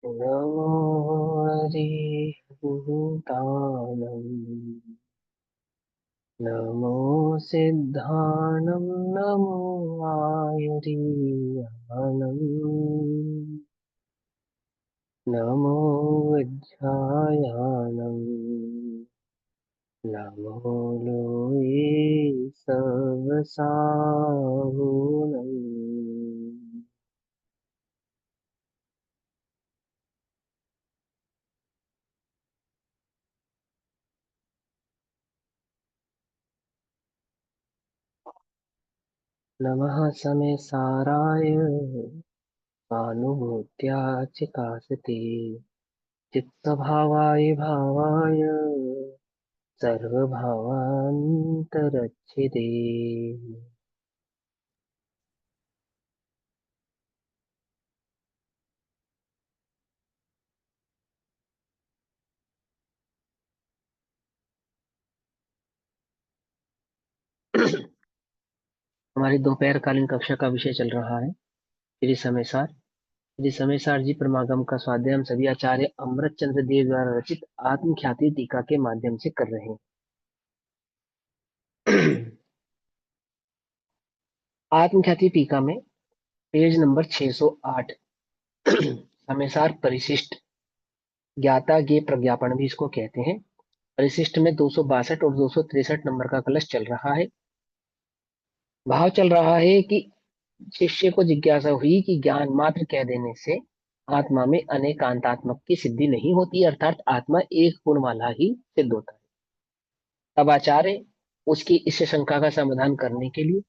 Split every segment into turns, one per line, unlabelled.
नमो हरिभूतानम् नमो सिद्धानं नमो आयुरीयानम् नमो विद्यायानम् नमो लोये सर्वसाहुनम् नमः समे साराय स्वानुभूत्या च कासते चित्तभावाय भावाय सर्वभावान्तरच्छिदे। हमारी दोपहर कालीन कक्षा का विषय चल रहा है श्री समय सार। श्री समय सार जी परमागम का स्वाध्याय हम सभी आचार्य अमृत चंद्र देव द्वारा रचित आत्मख्याति टीका के माध्यम से कर रहे हैं। आत्मख्याति टीका में पेज नंबर 608 समयसार परिशिष्ट ज्ञाता गे प्रज्ञापन भी इसको कहते हैं। परिशिष्ट में 262 और 263 नंबर का कलश चल रहा है। भाव चल रहा है कि शिष्य को जिज्ञासा हुई कि ज्ञान मात्र कह देने से आत्मा में अनेकांतात्मक की सिद्धि नहीं होती, अर्थात आत्मा एक गुण वाला ही सिद्ध होता है। तब आचार्य उसकी इस शंका का समाधान करने के लिए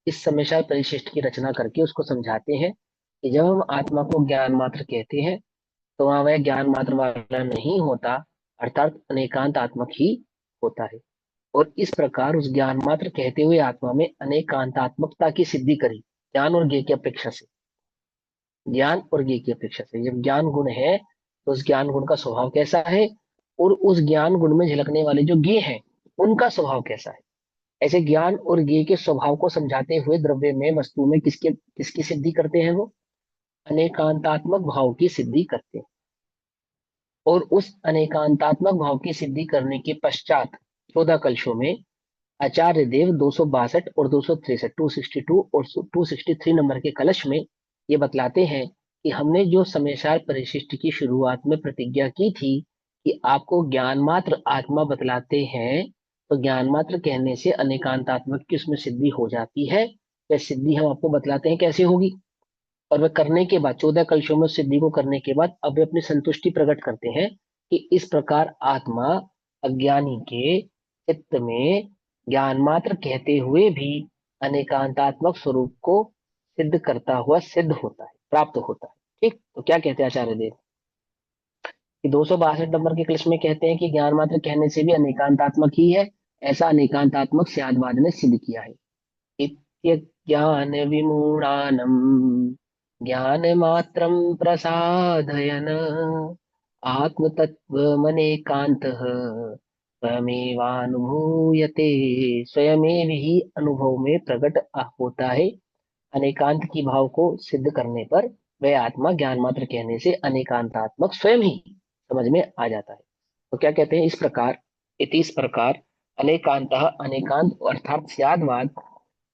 इस समस्या परिशिष्ट की रचना करके उसको समझाते हैं कि जब हम आत्मा को ज्ञान मात्र कहते हैं तो वहां वह ज्ञान मात्र वाला नहीं होता, अर्थात अनेकांत आत्मक ही होता है। और इस प्रकार उस ज्ञान मात्र कहते हुए आत्मा में अनेकांतात्मकता की सिद्धि करी, ज्ञान और ज्ञ की अपेक्षा से। ज्ञान और ज्ञ की अपेक्षा से जब ज्ञान गुण है तो उस ज्ञान गुण का स्वभाव कैसा है, और उस ज्ञान गुण में झलकने वाले जो ज्ञ हैं उनका स्वभाव कैसा है। ऐसे ज्ञान और ज्ञ के स्वभाव को समझाते हुए द्रव्य में वस्तु में किसके किसकी सिद्धि करते हैं, वो अनेकांतात्मक भाव की सिद्धि करते हैं। और उस अनेकांतात्मक भाव की सिद्धि करने के पश्चात 14 कलशों में आचार्य देव 262 और 263 262 और 263 नंबर के कलश में ये बतलाते हैं कि हमने जो समयसार परिशिष्ट की शुरुआत में प्रतिज्ञा की थी कि आपको ज्ञान मात्र आत्मा बतलाते हैं, तो ज्ञान मात्र कहने से अनेकांतात्मक की उसमें सिद्धि हो जाती है। वह सिद्धि हम आपको बतलाते हैं कैसे होगी, और वह करने के बाद 14 कलशों में उस सिद्धि को करने के बाद अब वे अपनी संतुष्टि प्रकट करते हैं कि इस प्रकार आत्मा अज्ञानी के चित्त में ज्ञान मात्र कहते हुए भी अनेकांतात्मक स्वरूप को सिद्ध करता हुआ सिद्ध होता है, प्राप्त होता है। ठीक, तो क्या कहते हैं आचार्य देव कि 262 नंबर के कलश में कहते हैं कि ज्ञान मात्र कहने से भी अनेकांतात्मक ही है, ऐसा अनेकांतात्मक स्यादवाद ने सिद्ध किया है। इत्य ज्ञान विमूढ़ानम ज्ञान मात्रम प्रसादयन आत्मतत्वमनेकांत स्वयमेवानुभूयते। स्वयमेव ही अनुभव में प्रकट होता है। अनेकांत की भाव को सिद्ध करने पर वह आत्मा ज्ञान मात्र कहने से अनेकांतात्मक स्वयं ही समझ में आ जाता है। तो क्या कहते हैं, इस प्रकार अनेकांत अनेकांत अर्थात स्यादवाद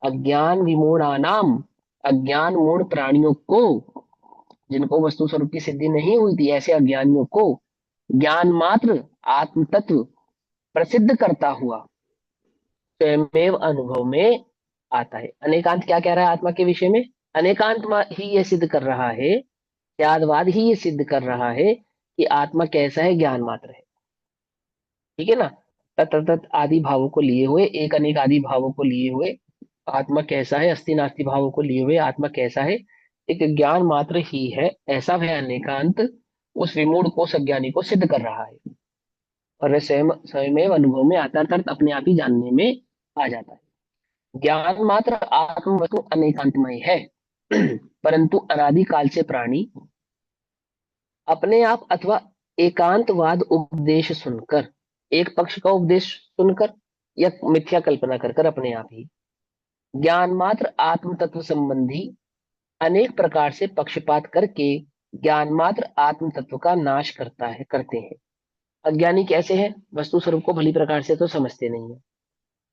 अज्ञान विमूढ़ानाम अज्ञान मूढ़ प्राणियों को, जिनको वस्तु स्वरूप की सिद्धि नहीं हुई थी, ऐसे अज्ञानियों को ज्ञान मात्र आत्म तत्व प्रसिद्ध करता हुआ स्वयमेव अनुभव में आता है। अनेकांत क्या कह रहा है आत्मा के विषय में, अनेकांत ही यह सिद्ध कर रहा है, त्यागवाद ही ये सिद्ध कर रहा है कि आत्मा कैसा है, ज्ञान मात्र है। ठीक है ना। तत् तत् आदि भावों को लिए हुए, एक अनेक आदि भावों को लिए हुए आत्मा कैसा है, अस्ति नास्ति भावों को लिए हुए आत्मा कैसा है, एक ज्ञान मात्र ही है, ऐसा वह अनेकांत उस विमूढ़ को सज्ञानी को सिद्ध कर रहा है। और वह स्वयं स्वयं अनुभव में आता अर्थात अपने आप ही जानने में आ जाता है। ज्ञान मात्र आत्म वस्तु अनेकांतमय है परंतु अनादि काल से प्राणी अपने आप अथवा एकांतवाद उपदेश सुनकर, एक पक्ष का उपदेश सुनकर या मिथ्या कल्पना कर कर अपने आप ही ज्ञान मात्र आत्म तत्व संबंधी अनेक प्रकार से पक्षपात करके ज्ञान मात्र आत्म तत्व का नाश करते हैं। अज्ञानी कैसे हैं? वस्तु स्वरूप को भली प्रकार से तो समझते नहीं है।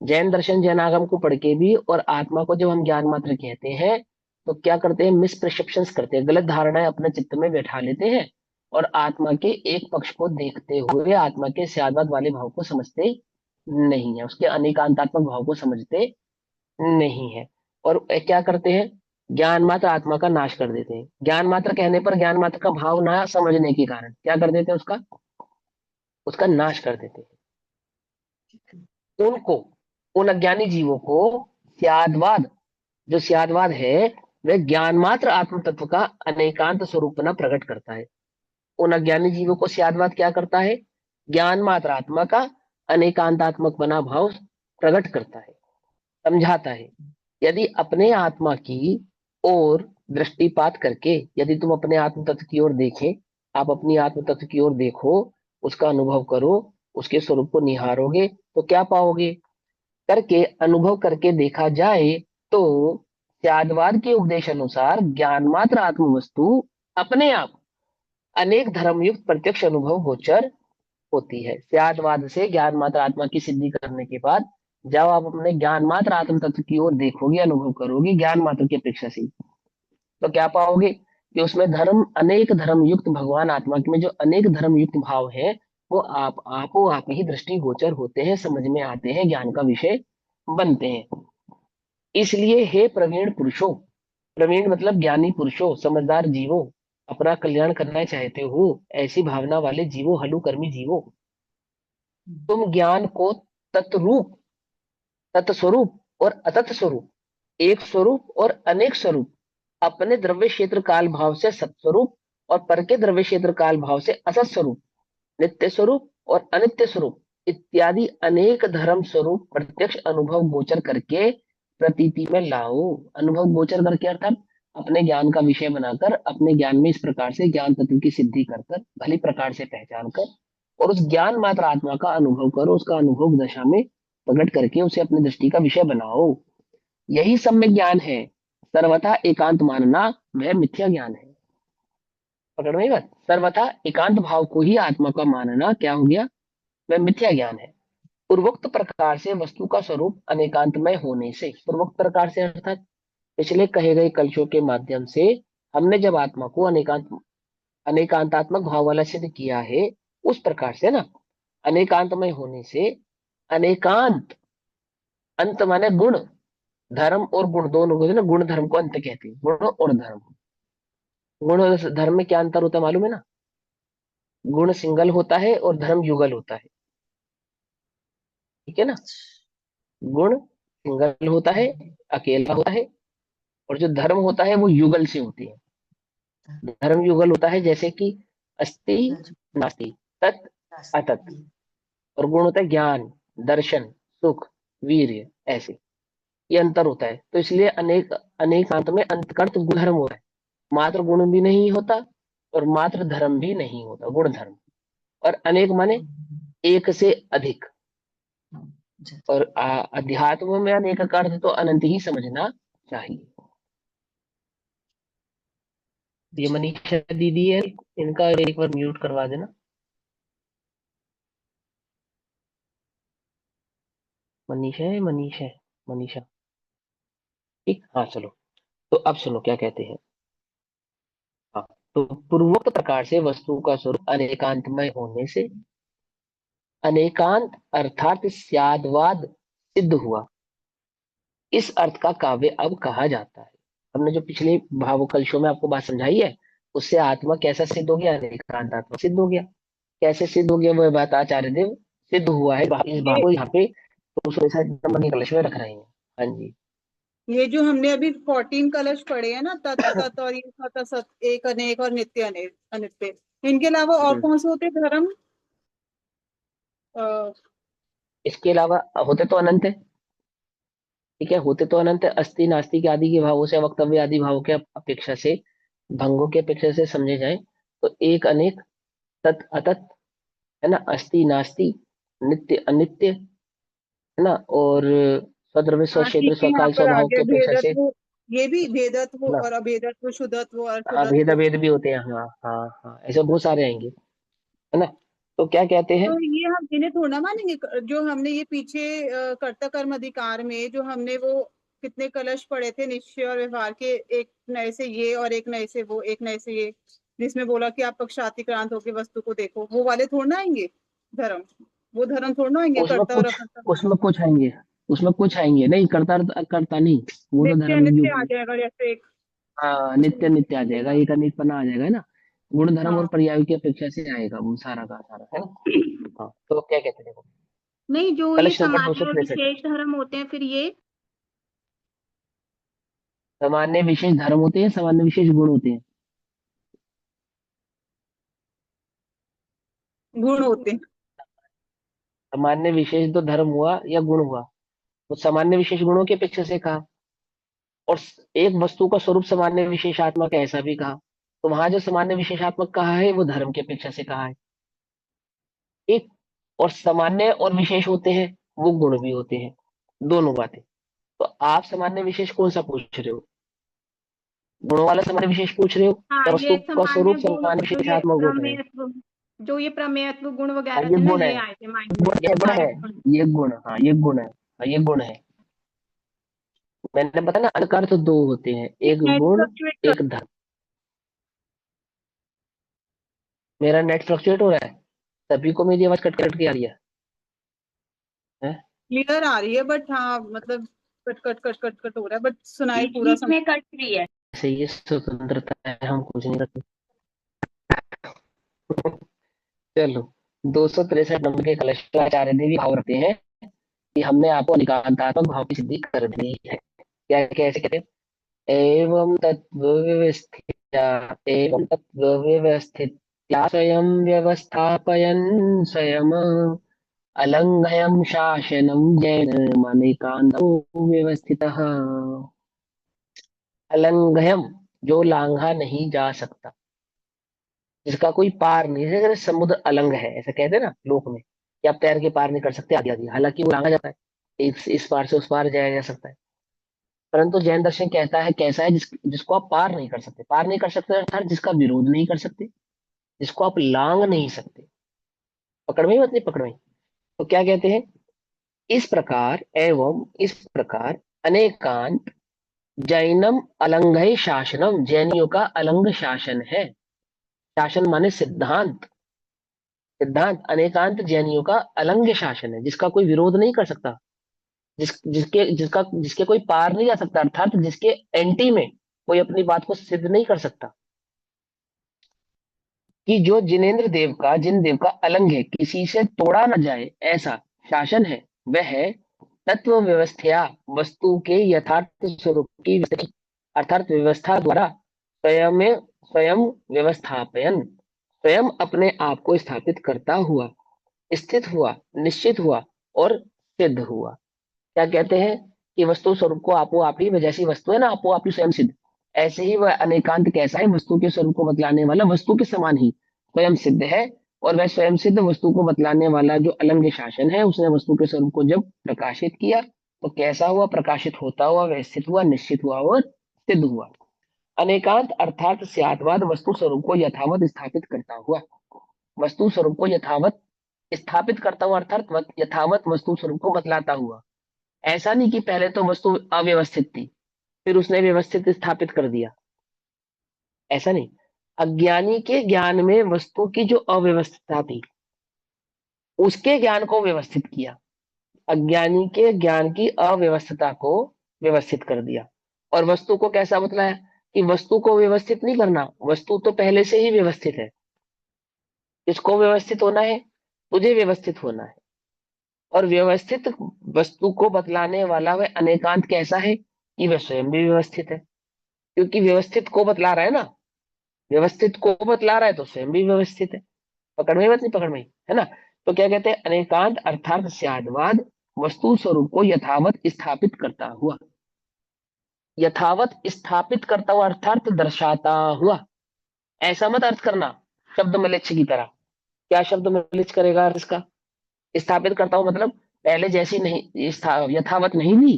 जैन दर्शन जैन आगम को पढ़ के भी और आत्मा को जब हम ज्ञान मात्र कहते हैं तो क्या करते हैं? मिसप्रसेप्शंस करते हैं, गलत धारणाएं अपने चित्त में बैठा लेते हैं और आत्मा के एक पक्ष को देखते हुए आत्मा के स्यादवाद वाले भाव को समझते नहीं है, उसके अनेकांतात्मक भाव को समझते नहीं है। और क्या करते हैं? ज्ञान मात्र आत्मा का नाश कर देते हैं। ज्ञान मात्र कहने पर ज्ञान मात्र का भाव ना समझने के कारण क्या कर देते हैं? उसका उसका नाश कर देते हैं। उनको, उन अज्ञानी जीवों को स्यादवाद, जो स्यादवाद है, वह ज्ञान मात्र आत्म तत्व का अनेकांत स्वरूप बना प्रकट करता है। उन अज्ञानी जीवों को स्यादवाद क्या करता है? ज्ञान मात्र आत्मा का अनेकांतात्मक बना भाव प्रकट करता है, समझाता है। यदि अपने आत्मा की ओर दृष्टिपात करके, यदि तुम अपने आत्म तत्व की ओर देखें, आप अपनी आत्म तत्व की ओर देखो, उसका अनुभव करो, उसके स्वरूप को निहारोगे तो क्या पाओगे? करके अनुभव करके देखा जाए तो त्यागवाद के उपदेश अनुसार ज्ञान मात्र आत्म वस्तु अपने आप अनेक धर्मयुक्त प्रत्यक्ष अनुभव गोचर होती है। त्यागवाद से ज्ञान मात्र आत्मा की सिद्धि करने के बाद जब आप अपने ज्ञान मात्र आत्म तत्व की ओर देखोगे, अनुभव करोगे ज्ञान मात्र की अपेक्षा से, तो क्या पाओगे कि उसमें धर्म, अनेक धर्म युक्त भगवान आत्मा में जो अनेक धर्म युक्त भाव है वो आप ही दृष्टि गोचर होते हैं, समझ में आते हैं, ज्ञान का विषय बनते हैं। इसलिए हे प्रवीण पुरुषों, प्रवीण मतलब ज्ञानी पुरुषों, समझदार जीवों, अपना कल्याण करना चाहते हो ऐसी भावना वाले जीवों, हलुकर्मी जीवों, तुम ज्ञान को तत्रूप, तत्स्वरूप और अतत स्वरूप, एक स्वरूप और अनेक स्वरूप, अपने द्रव्य क्षेत्र काल भाव से सत्स्वरूप और पर के द्रव्य क्षेत्र काल भाव से असत स्वरूप, नित्य स्वरूप और अनित्य स्वरूप इत्यादि अनेक धर्म स्वरूप प्रत्यक्ष अनुभव गोचर करके प्रतीति में लाओ। अनुभव गोचर करके अर्थात अपने ज्ञान का विषय बनाकर, अपने ज्ञान में इस प्रकार से ज्ञान तत्व की सिद्धि कर कर, भली प्रकार से पहचान कर और उस ज्ञान मात्र आत्मा का अनुभव करो, उसका अनुभव दशा में प्रकट करके उसे अपनी दृष्टि का विषय बनाओ। यही सम्यक ज्ञान है। सर्वथा एकांत मानना वह मिथ्या ज्ञान है। पकड़ में बात, सर्वथा एकांत भाव को ही आत्मा का मानना क्या हो गया? वह मिथ्या ज्ञान है। पूर्वोक्त प्रकार से वस्तु का स्वरूप अनेकांतमय होने से, पूर्वोक्त प्रकार से अर्थात पिछले कहे गए कलशों के माध्यम से हमने जब आत्मा को अनेकांतात्मक भाव वाला सिद्ध किया है, उस प्रकार से ना, अनेकांतमय होने से, अनेकांत, अंत माने गुण, धर्म और गुण दोनों को ना, गुण धर्म को अंत कहते हैं, गुण और धर्म। गुण और धर्म में क्या अंतर होता है मालूम है ना? गुण सिंगल होता है और धर्म युगल होता है, ठीक है ना? गुण सिंगल होता है, अकेला होता है, और जो धर्म होता है वो युगल से होती है। धर्म युगल होता है जैसे कि अस्ति नास्ति, तत् अतत, और गुण होता है ज्ञान, दर्शन, सुख, वीर्य, ऐसे ये अंतर होता है। तो इसलिए अनेक, अनेकांत में अंतकर्त गुण धर्म होता है, मात्र गुण भी नहीं होता और मात्र धर्म भी नहीं होता, गुण धर्म। और अनेक माने एक से अधिक, और अध्यात्म में अनेक का अर्थ तो अनंत ही समझना चाहिए। ये मनीषा दीदी है, इनका एक बार म्यूट करवा देना। मनीषा है, मनीषा है, मनीषा, ठीक, हाँ चलो। तो अब सुनो क्या कहते हैं। हाँ, तो पूर्वोक्त प्रकार से वस्तु का स्वरूप अनेकांतमय होने से अनेकांत अर्थात स्यादवाद सिद्ध हुआ। इस अर्थ का काव्य अब कहा जाता है। हमने जो पिछले भावकलशों में आपको बात समझाई है, उससे आत्मा कैसा सिद्ध हो गया? अनेकांत आत्मा सिद्ध हो गया। कैसे सिद्ध हो गया वह बात आचार्य देव सिद्ध हुआ है, इस भाव
ये
को यहाँ पे तो संबंधी कलश में रख रहे हैं। हाँ जी।
ये जो हमने अभी 14 कलश पढ़े हैं ना, तत् अतत और ये सत असत, एक अनेक और नित्य अनेक अनित्य, इनके अलावा और कौन से होते हैं धर्म? अ,
इसके अलावा होते तो अनंत है, ठीक है, होते तो अनंत है। अस्थि नास्ति के आदि के भावों से, वक्तव्य आदि भावों के अपेक्षा से, भंगों के अपेक्षा से समझे जाए तो एक अनेक, तत् अतत, है ना, अस्थि नास्ति, नित्य अनित्य, है ना, और स्वद्रव्य
हाँ
स्वक्षेत्र
ठीक है, यहाँ
स्वकाल
पर
स्वभाव
आगे
की अपेक्षा से
भेदत्व ये भी भेदत्व
है ना।
और अभेदत्व, शुद्धत्व और
हाँ, भेद
शुद्धत्व।
अभेद भी होते हैं, हाँ हाँ हाँ, ऐसे बहुत सारे आएंगे, है ना। तो क्या कहते हैं।
तो ये हम इन्हें थोड़ा ना मानेंगे, जो हमने ये पीछे कर्ता कर्म अधिकार में जो हमने वो कितने कलश पढ़े थे निश्चय और व्यवहार के, एक नए से ये और एक नए से वो, एक नए से ये, जिसमें बोला कि आप पक्षातिक्रांत होकर वस्तु को देखो, वो वाले थोड़ा ना आएंगे धर्म। वो धर्म थोड़ा ना आएंगे,
उसमें
कर्ता और
कुछ
अकर्ता।
उसमें कुछ आएंगे, उसमें कुछ आएंगे, नहीं करता करता नहीं, वो तो
नित्य
धर्म ही
नित्य आ
होंगे।
जाएगा जैसे एक,
हाँ,
उसमें
नित्य नित्य आ
नित्य
जाएगा,
का।
एक अनेकपना आ जाएगा, है ना। गुण धर्म और
हाँ।
पर्याय की अपेक्षा से आएगा वो सारा का सारा, है ना। हाँ, तो क्या कहते हैं, देखो।
नहीं, जो ये
कलश नंबर दो
सामान्य
सौ
और
तिरसठ
विशेष धर्म होते हैं फिर ये।
सामान्य विशेष धर्म होते हैं, सामान्य विशेष गुण होते हैं।
गुण होते हैं।
सामान्य विशेष तो धर्म हुआ या गुण हुआ, तो सामान्य विशेष गुणों की अपेक्षा से कहा। और एक वस्तु का स्वरूप सामान्य विशेषात्मक है, ऐसा भी कहा। तो वहां जो सामान्य विशेषात्मक कहा है वो धर्म की अपेक्षा से कहा है। एक, और सामान्य और विशेष होते हैं, वो गुण भी होते हैं, दोनों बातें। तो आप सामान्य विशेष कौन सा पूछ रहे हो, गुणों वाला सामान्य विशेष पूछ रहे हो,
हाँ,
या
ये
वस्तु का
सामान्य
स्वरूप
गुण,
सामान्य
जो ये
विशेषात्मक होता है।
प्रमेयत्व, जो ये प्रमेयत्व गुण
हाँ,
वगैरह
ये
थे ना,
गुण है,
ये आए थे माइंड में,
ये गुण है,
कारक गुण।
ये गुण, हाँ ये गुण है, हाँ ये गुण है। मैंने बताया ना, अंक अर्थ दो होते हैं, एक
नेट
गुण,
फ्लक्चुएट कर।
एक धर्म। मेरा नेट फ्लक्चुएट हो रहा है, तभी को मेरी आवाज कट कट के आ रही है।
क्लियर आ रही है, बट हाँ मतलब cut cut cut cut cut हो रहा है, बट सुनाई
बीच
पूरा
बीच में कट रही है।
ऐसे ये स्वतंत्रता है, हम कुछ नहीं रखते। चलो, 263 नंबर के कलश आचार्य देवी भाव रखते हैं कि हमने आपको अधिकांतात्मक भाव की सिद्धि कर दी है। क्या कैसे कहते हैं, एवं तत्व व्यवस्थित्या स्वयं व्यवस्थापयन स्वयं अलंघयम शासनम जैन मानेकांतो व्यवस्थितः। अलंघयम, जो लांघा नहीं जा सकता, जिसका कोई पार नहीं, जैसे समुद्र अलंग है ऐसा कहते हैं ना लोक में, कि आप तैर के पार नहीं कर सकते आदि आदि, हालांकि वो लांघा जाता है, इस पार से उस पार जाया जा सकता है। परंतु जैन दर्शन कहता है कैसा है, जिसको आप पार नहीं कर सकते, पार नहीं कर सकते अर्थात जिसका विरोध नहीं कर सकते, जिसको आप लांग नहीं सकते। पकड़ में, मतलब पकड़ में। तो क्या कहते हैं, इस प्रकार एवं इस प्रकार अनेकांत जैनम अलंघ शासनम, जैनियों का अलंग शासन है। शासन माने सिद्धांत, सिद्धांत अनेकांत जैनियों का अलंग शासन है, जिसका कोई विरोध नहीं कर सकता, जिसके कोई पार नहीं जा सकता, अर्थात जिसके एंटी में कोई अपनी बात को सिद्ध नहीं कर सकता। कि जो जिनेन्द्र देव का, जिन देव का अलंग है, किसी से तोड़ा न जाए, ऐसा शासन है, वह है तत्व व्यवस्था, वस्तु के यथार्थ स्वरूप की विस्तृति, अर्थात व्यवस्था द्वारा स्वयं स्वयं व्यवस्थापयन, स्वयं अपने आप को स्थापित करता हुआ, स्थित हुआ, निश्चित हुआ और सिद्ध हुआ। क्या कहते हैं, कि वस्तु स्वरूप को आपो आप ही, जैसी वस्तु है ना आपो आप ही स्वयं सिद्ध, ऐसे ही वह अनेकांत कैसा है, वस्तु के स्वरूप को बतलाने वाला वस्तु के समान ही स्वयं सिद्ध है। और वह स्वयं सिद्ध वस्तु को बतलाने वाला जो अलंग शासन है, उसने वस्तु के स्वरूप को जब प्रकाशित किया, तो कैसा हुआ, प्रकाशित होता हुआ, वह स्थित हुआ, निश्चित हुआ और सिद्ध हुआ। अनेकांत अर्थात स्यात्वाद, वस्तु स्वरूप को यथावत स्थापित करता हुआ, वस्तु स्वरूप को यथावत स्थापित करता हुआ, अर्थात यथावत वस्तु स्वरूप को बतलाता हुआ। ऐसा नहीं कि पहले तो वस्तु अव्यवस्थित थी, फिर उसने व्यवस्थित स्थापित कर दिया, ऐसा नहीं। अज्ञानी के ज्ञान में वस्तु की जो अव्यवस्थितता थी, उसके ज्ञान को व्यवस्थित किया, अज्ञानी के ज्ञान की अव्यवस्थितता को व्यवस्थित कर दिया। और वस्तु को कैसा बतलाया, कि वस्तु को व्यवस्थित नहीं करना, वस्तु तो पहले से ही व्यवस्थित है, इसको व्यवस्थित होना है, तुझे व्यवस्थित होना है। और व्यवस्थित वस्तु को बतलाने वाला वह अनेकांत कैसा है, कि वह स्वयं भी व्यवस्थित है, क्योंकि व्यवस्थित को बतला रहा है ना, व्यवस्थित को बतला रहा है तो स्वयं भी व्यवस्थित है। पकड़ में, नहीं पकड़ में, है ना। तो क्या कहते हैं, अनेकांत अर्थात स्यादवाद, वस्तु स्वरूप को यथावत स्थापित करता हुआ, यथावत स्थापित करता हुआ अर्थात दर्शाता हुआ। ऐसा मत अर्थ करना शब्द मलेच्छ की तरह। क्या शब्द मलेच्छ करेगा अर्थ इसका, स्थापित करता हूं मतलब पहले जैसी नहीं, यथावत नहीं थी,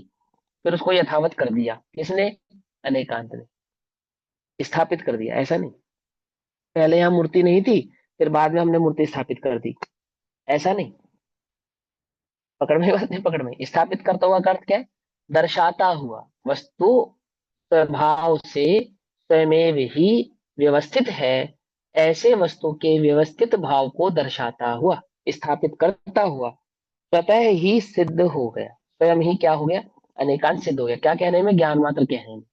फिर उसको यथावत कर दिया, किसने, अनेकांत ने स्थापित कर दिया, ऐसा नहीं। पहले यहाँ मूर्ति नहीं थी, फिर बाद में हमने मूर्ति स्थापित कर दी, ऐसा नहीं। पकड़ में बात नहीं, पकड़ में। स्थापित करता हुआ का अर्थ क्या है? दर्शाता हुआ। वस्तु स्वभाव से स्वयमेव ही व्यवस्थित है, ऐसे वस्तु के व्यवस्थित भाव को दर्शाता हुआ, स्थापित करता हुआ स्वतः ही सिद्ध हो गया। स्वयं ही क्या हो गया? अनेकांत सिद्ध हो गया। क्या कहने में? ज्ञान मात्र कहने में।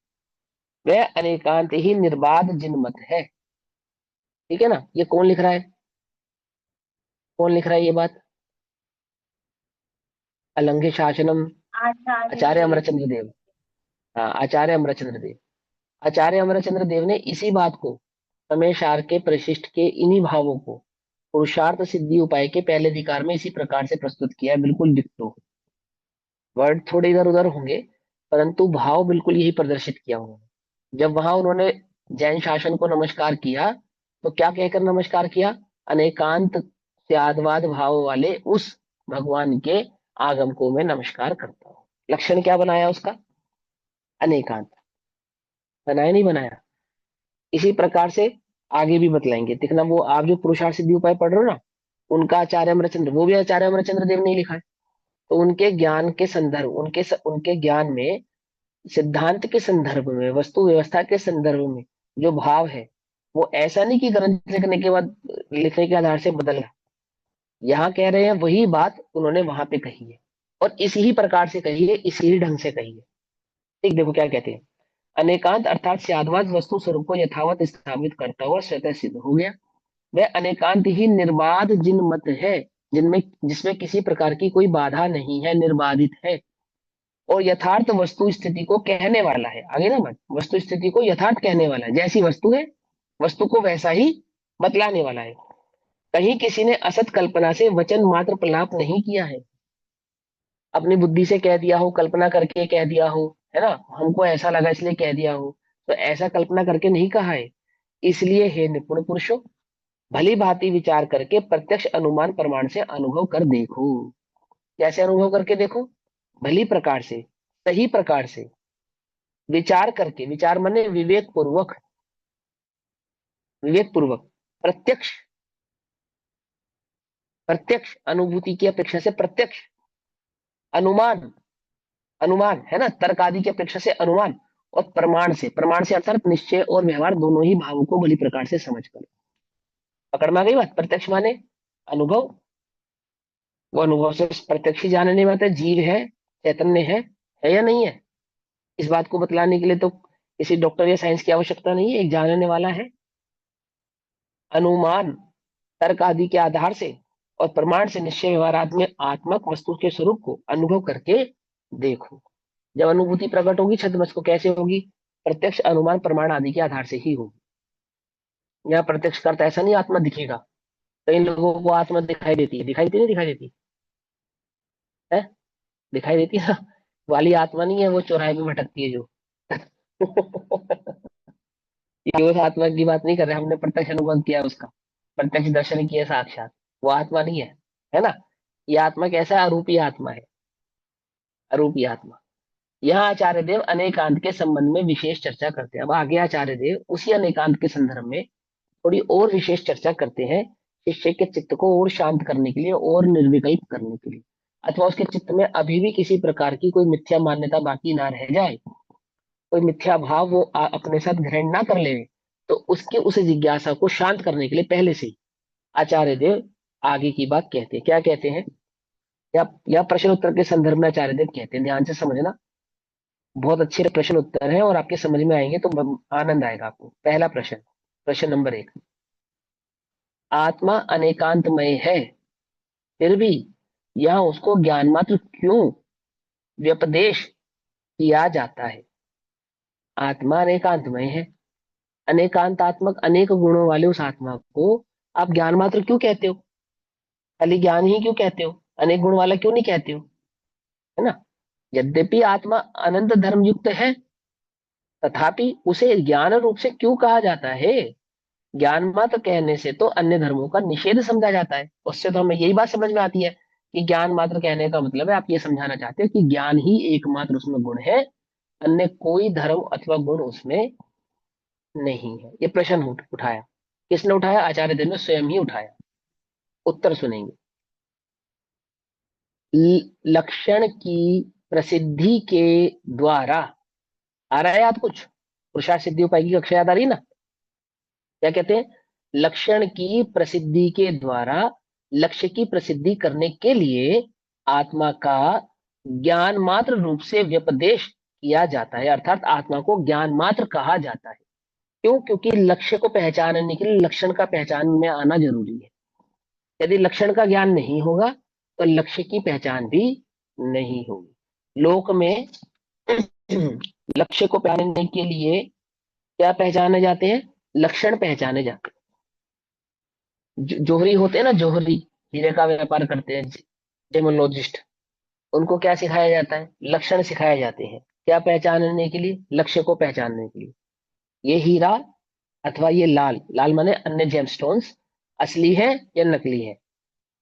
वह अनेकांत ही निर्बाध जिनमत है। ठीक है ना? ये कौन लिख रहा है? कौन लिख रहा है ये बात? अलंघ्य शासनम, आचार्य अमरचंद्र देव। हाँ, आचार्य अमरचंद्र देव। आचार्य अमरचंद्र देव ने इसी बात को समय सार के परिशिष्ट के इन्हीं भावों को पुरुषार्थ सिद्धि उपाय के पहले अधिकार में इसी प्रकार से प्रस्तुत किया है, बिल्कुल डिक्टो। वर्ड थोड़े इधर उधर होंगे, परंतु भाव बिल्कुल यही प्रदर्शित किया उन्होंने। जब वहां उन्होंने जैन शासन को नमस्कार किया, तो क्या कहकर नमस्कार किया? अनेकांत त्यागवाद भाव वाले उस भगवान के आगम को मैं नमस्कार करता हूँ। लक्षण क्या बनाया उसका? अनेकांत। बनाया नहीं बनाया? इसी प्रकार से आगे भी बतलाएंगे। देखना, वो आप जो पुरुषार्थ सिद्धि उपाय पढ़ रहे हो ना, उनका आचार्य अमरचंद्र, वो भी आचार्य अमरचंद्र देव ने लिखा है। तो उनके ज्ञान के संदर्भ, उनके ज्ञान में, सिद्धांत के संदर्भ में, वस्तु व्यवस्था के संदर्भ में जो भाव है, वो ऐसा नहीं कि ग्रंथ लिखने के बाद, लिखने के आधार से बदल गया। यहाँ कह रहे हैं वही बात उन्होंने वहां पे कही है, और इसी ही प्रकार से कही है, इसी ही ढंग से कही है। ठीक, देखो क्या कहते हैं। अनेकांत अर्थात स्याद्वाद वस्तु स्वरूप को यथावत स्थापित करता हुआ स्वतः सिद्ध हो गया। वह अनेकांत ही निर्बाध जिन मत है, जिनमें जिसमें किसी प्रकार की कोई बाधा नहीं है, निर्बाधित है, और यथार्थ वस्तु स्थिति को कहने वाला है। आगे ना मत, वस्तु स्थिति को यथार्थ कहने वाला है, जैसी वस्तु है वस्तु को वैसा ही बतलाने वाला है। कहीं किसी ने असत कल्पना से वचन मात्र प्रलाप नहीं किया है, अपनी बुद्धि से कह दिया हो, कल्पना करके कह दिया हो, है ना, हमको ऐसा लगा इसलिए कह दिया हो, तो ऐसा कल्पना करके नहीं कहा है। इसलिए हे निपुण पुरुषों, भली भांति विचार करके प्रत्यक्ष अनुमान प्रमाण से अनुभव कर देखो। कैसे अनुभव करके देखो? भली प्रकार से, सही प्रकार से विचार करके, विचार माने विवेक पूर्वक, विवेक पूर्वक, प्रत्यक्ष, प्रत्यक्ष अनुभूति की अपेक्षा से प्रत्यक्ष, अनुमान, अनुमान है ना, तर्क आदि की अपेक्षा से अनुमान, और प्रमाण से, प्रमाण से अर्थात निश्चय और व्यवहार दोनों ही भावों को भली प्रकार से समझ कर। पकड़ में आ गई बात? प्रत्यक्ष माने अनुभव, वो अनुभव से प्रत्यक्ष ही जानने में आता है जीव है, चैतन्य है या नहीं है। इस बात को बतलाने के लिए तो किसी डॉक्टर या साइंस की आवश्यकता नहीं है, एक जानने वाला है। अनुमान, तर्क आदि के आधार से और प्रमाण से निश्चय व्यवहार में आत्मक वस्तु के स्वरूप को अनुभव करके देखो। जब अनुभूति प्रकट होगी छद्मस को, कैसे होगी? प्रत्यक्ष, अनुमान, प्रमाण आदि के आधार से ही होगी। यहाँ प्रत्यक्ष करता ऐसा नहीं आत्मा दिखेगा। कई लोगों को आत्मा दिखाई देती है, दिखाई देती नहीं दिखाई देती है? दिखाई देती है। वाली आत्मा नहीं है, वो चौराहे पे भटकती है जो। ये उस आत्मा की बात नहीं कर रहे, हमने प्रत्यक्ष अनुभव किया उसका, प्रत्यक्ष दर्शन किया साक्षात, वो आत्मा नहीं है ना। ये आत्मा कैसा है? अरूपी आत्मा है, अरूपी आत्मा। यहाँ आचार्य देव अनेकांत के संबंध में विशेष चर्चा करते हैं। अब आगे आचार्य देव उसी अनेकांत के संदर्भ में थोड़ी और विशेष चर्चा करते हैं, शिष्य के चित्त को और शांत करने के लिए और निर्विकल्प करने के लिए, अथवा उसके चित्त में अभी भी किसी प्रकार की कोई मिथ्या मान्यता बाकी ना रह जाए, कोई मिथ्या भाव वो अपने साथ ग्रहण ना कर ले, तो उसकी उस जिज्ञासा को शांत करने के लिए पहले से ही आचार्य देव आगे की बात कहते हैं। क्या कहते हैं? या प्रश्न उत्तर के संदर्भ में आचार्य देव कहते हैं, ध्यान से समझना, बहुत अच्छे प्रश्न उत्तर हैं और आपके समझ में आएंगे तो आनंद आएगा आपको। पहला प्रश्न, प्रश्न नंबर 1, आत्मा अनेकांतमय है, फिर भी यहाँ उसको ज्ञान मात्र क्यों व्यपदेश किया जाता है? आत्मा अनेकांतमय है, अनेकांतात्मक अनेक गुणों वाले उस आत्मा को आप ज्ञान मात्र क्यों कहते हो? खाली ज्ञान ही क्यों कहते हो? अनेक गुण वाला क्यों नहीं कहते हो? है ना। यद्यपि आत्मा अनंत धर्म युक्त है, तथापि उसे ज्ञान रूप से क्यों कहा जाता है? ज्ञान मात्र कहने से तो अन्य धर्मों का निषेध समझा जाता है। उससे तो हमें यही बात समझ में आती है कि ज्ञान मात्र कहने का मतलब है आप ये समझाना चाहते हो कि ज्ञान ही एकमात्र उसमें गुण है, अन्य कोई धर्म अथवा गुण उसमें नहीं है। ये प्रश्न उठाया, किसने उठाया? आचार्य देव ने स्वयं ही उठाया। उत्तर सुनेंगे। लक्षण की प्रसिद्धि के द्वारा, आ रहा है याद कुछ? पुरुषार्थ सिद्धि उपाय की कक्षा याद आ रही ना? क्या कहते हैं? लक्षण की प्रसिद्धि के द्वारा, लक्ष्य की प्रसिद्धि करने के लिए आत्मा का ज्ञान मात्र रूप से व्यपदेश किया जाता है, अर्थात आत्मा को ज्ञान मात्र कहा जाता है। क्यों? क्योंकि लक्ष्य को पहचानने के लिए लक्षण का पहचान में आना जरूरी है। यदि लक्षण का ज्ञान नहीं होगा तो लक्ष्य की पहचान भी नहीं होगी। लोक में लक्ष्य को पहचानने के लिए क्या पहचाने जाते हैं? लक्षण पहचाने जाते हैं। जोहरी होते हैं ना, जोहरी, हीरे का व्यापार करते हैं, जेमोलॉजिस्ट, उनको क्या सिखाया जाता है? लक्षण सिखाए जाते हैं। क्या पहचानने के लिए? लक्ष्य को पहचानने के लिए। ये हीरा अथवा ये लाल, लाल माने अन्य जेमस्टोन्स, असली है या नकली है?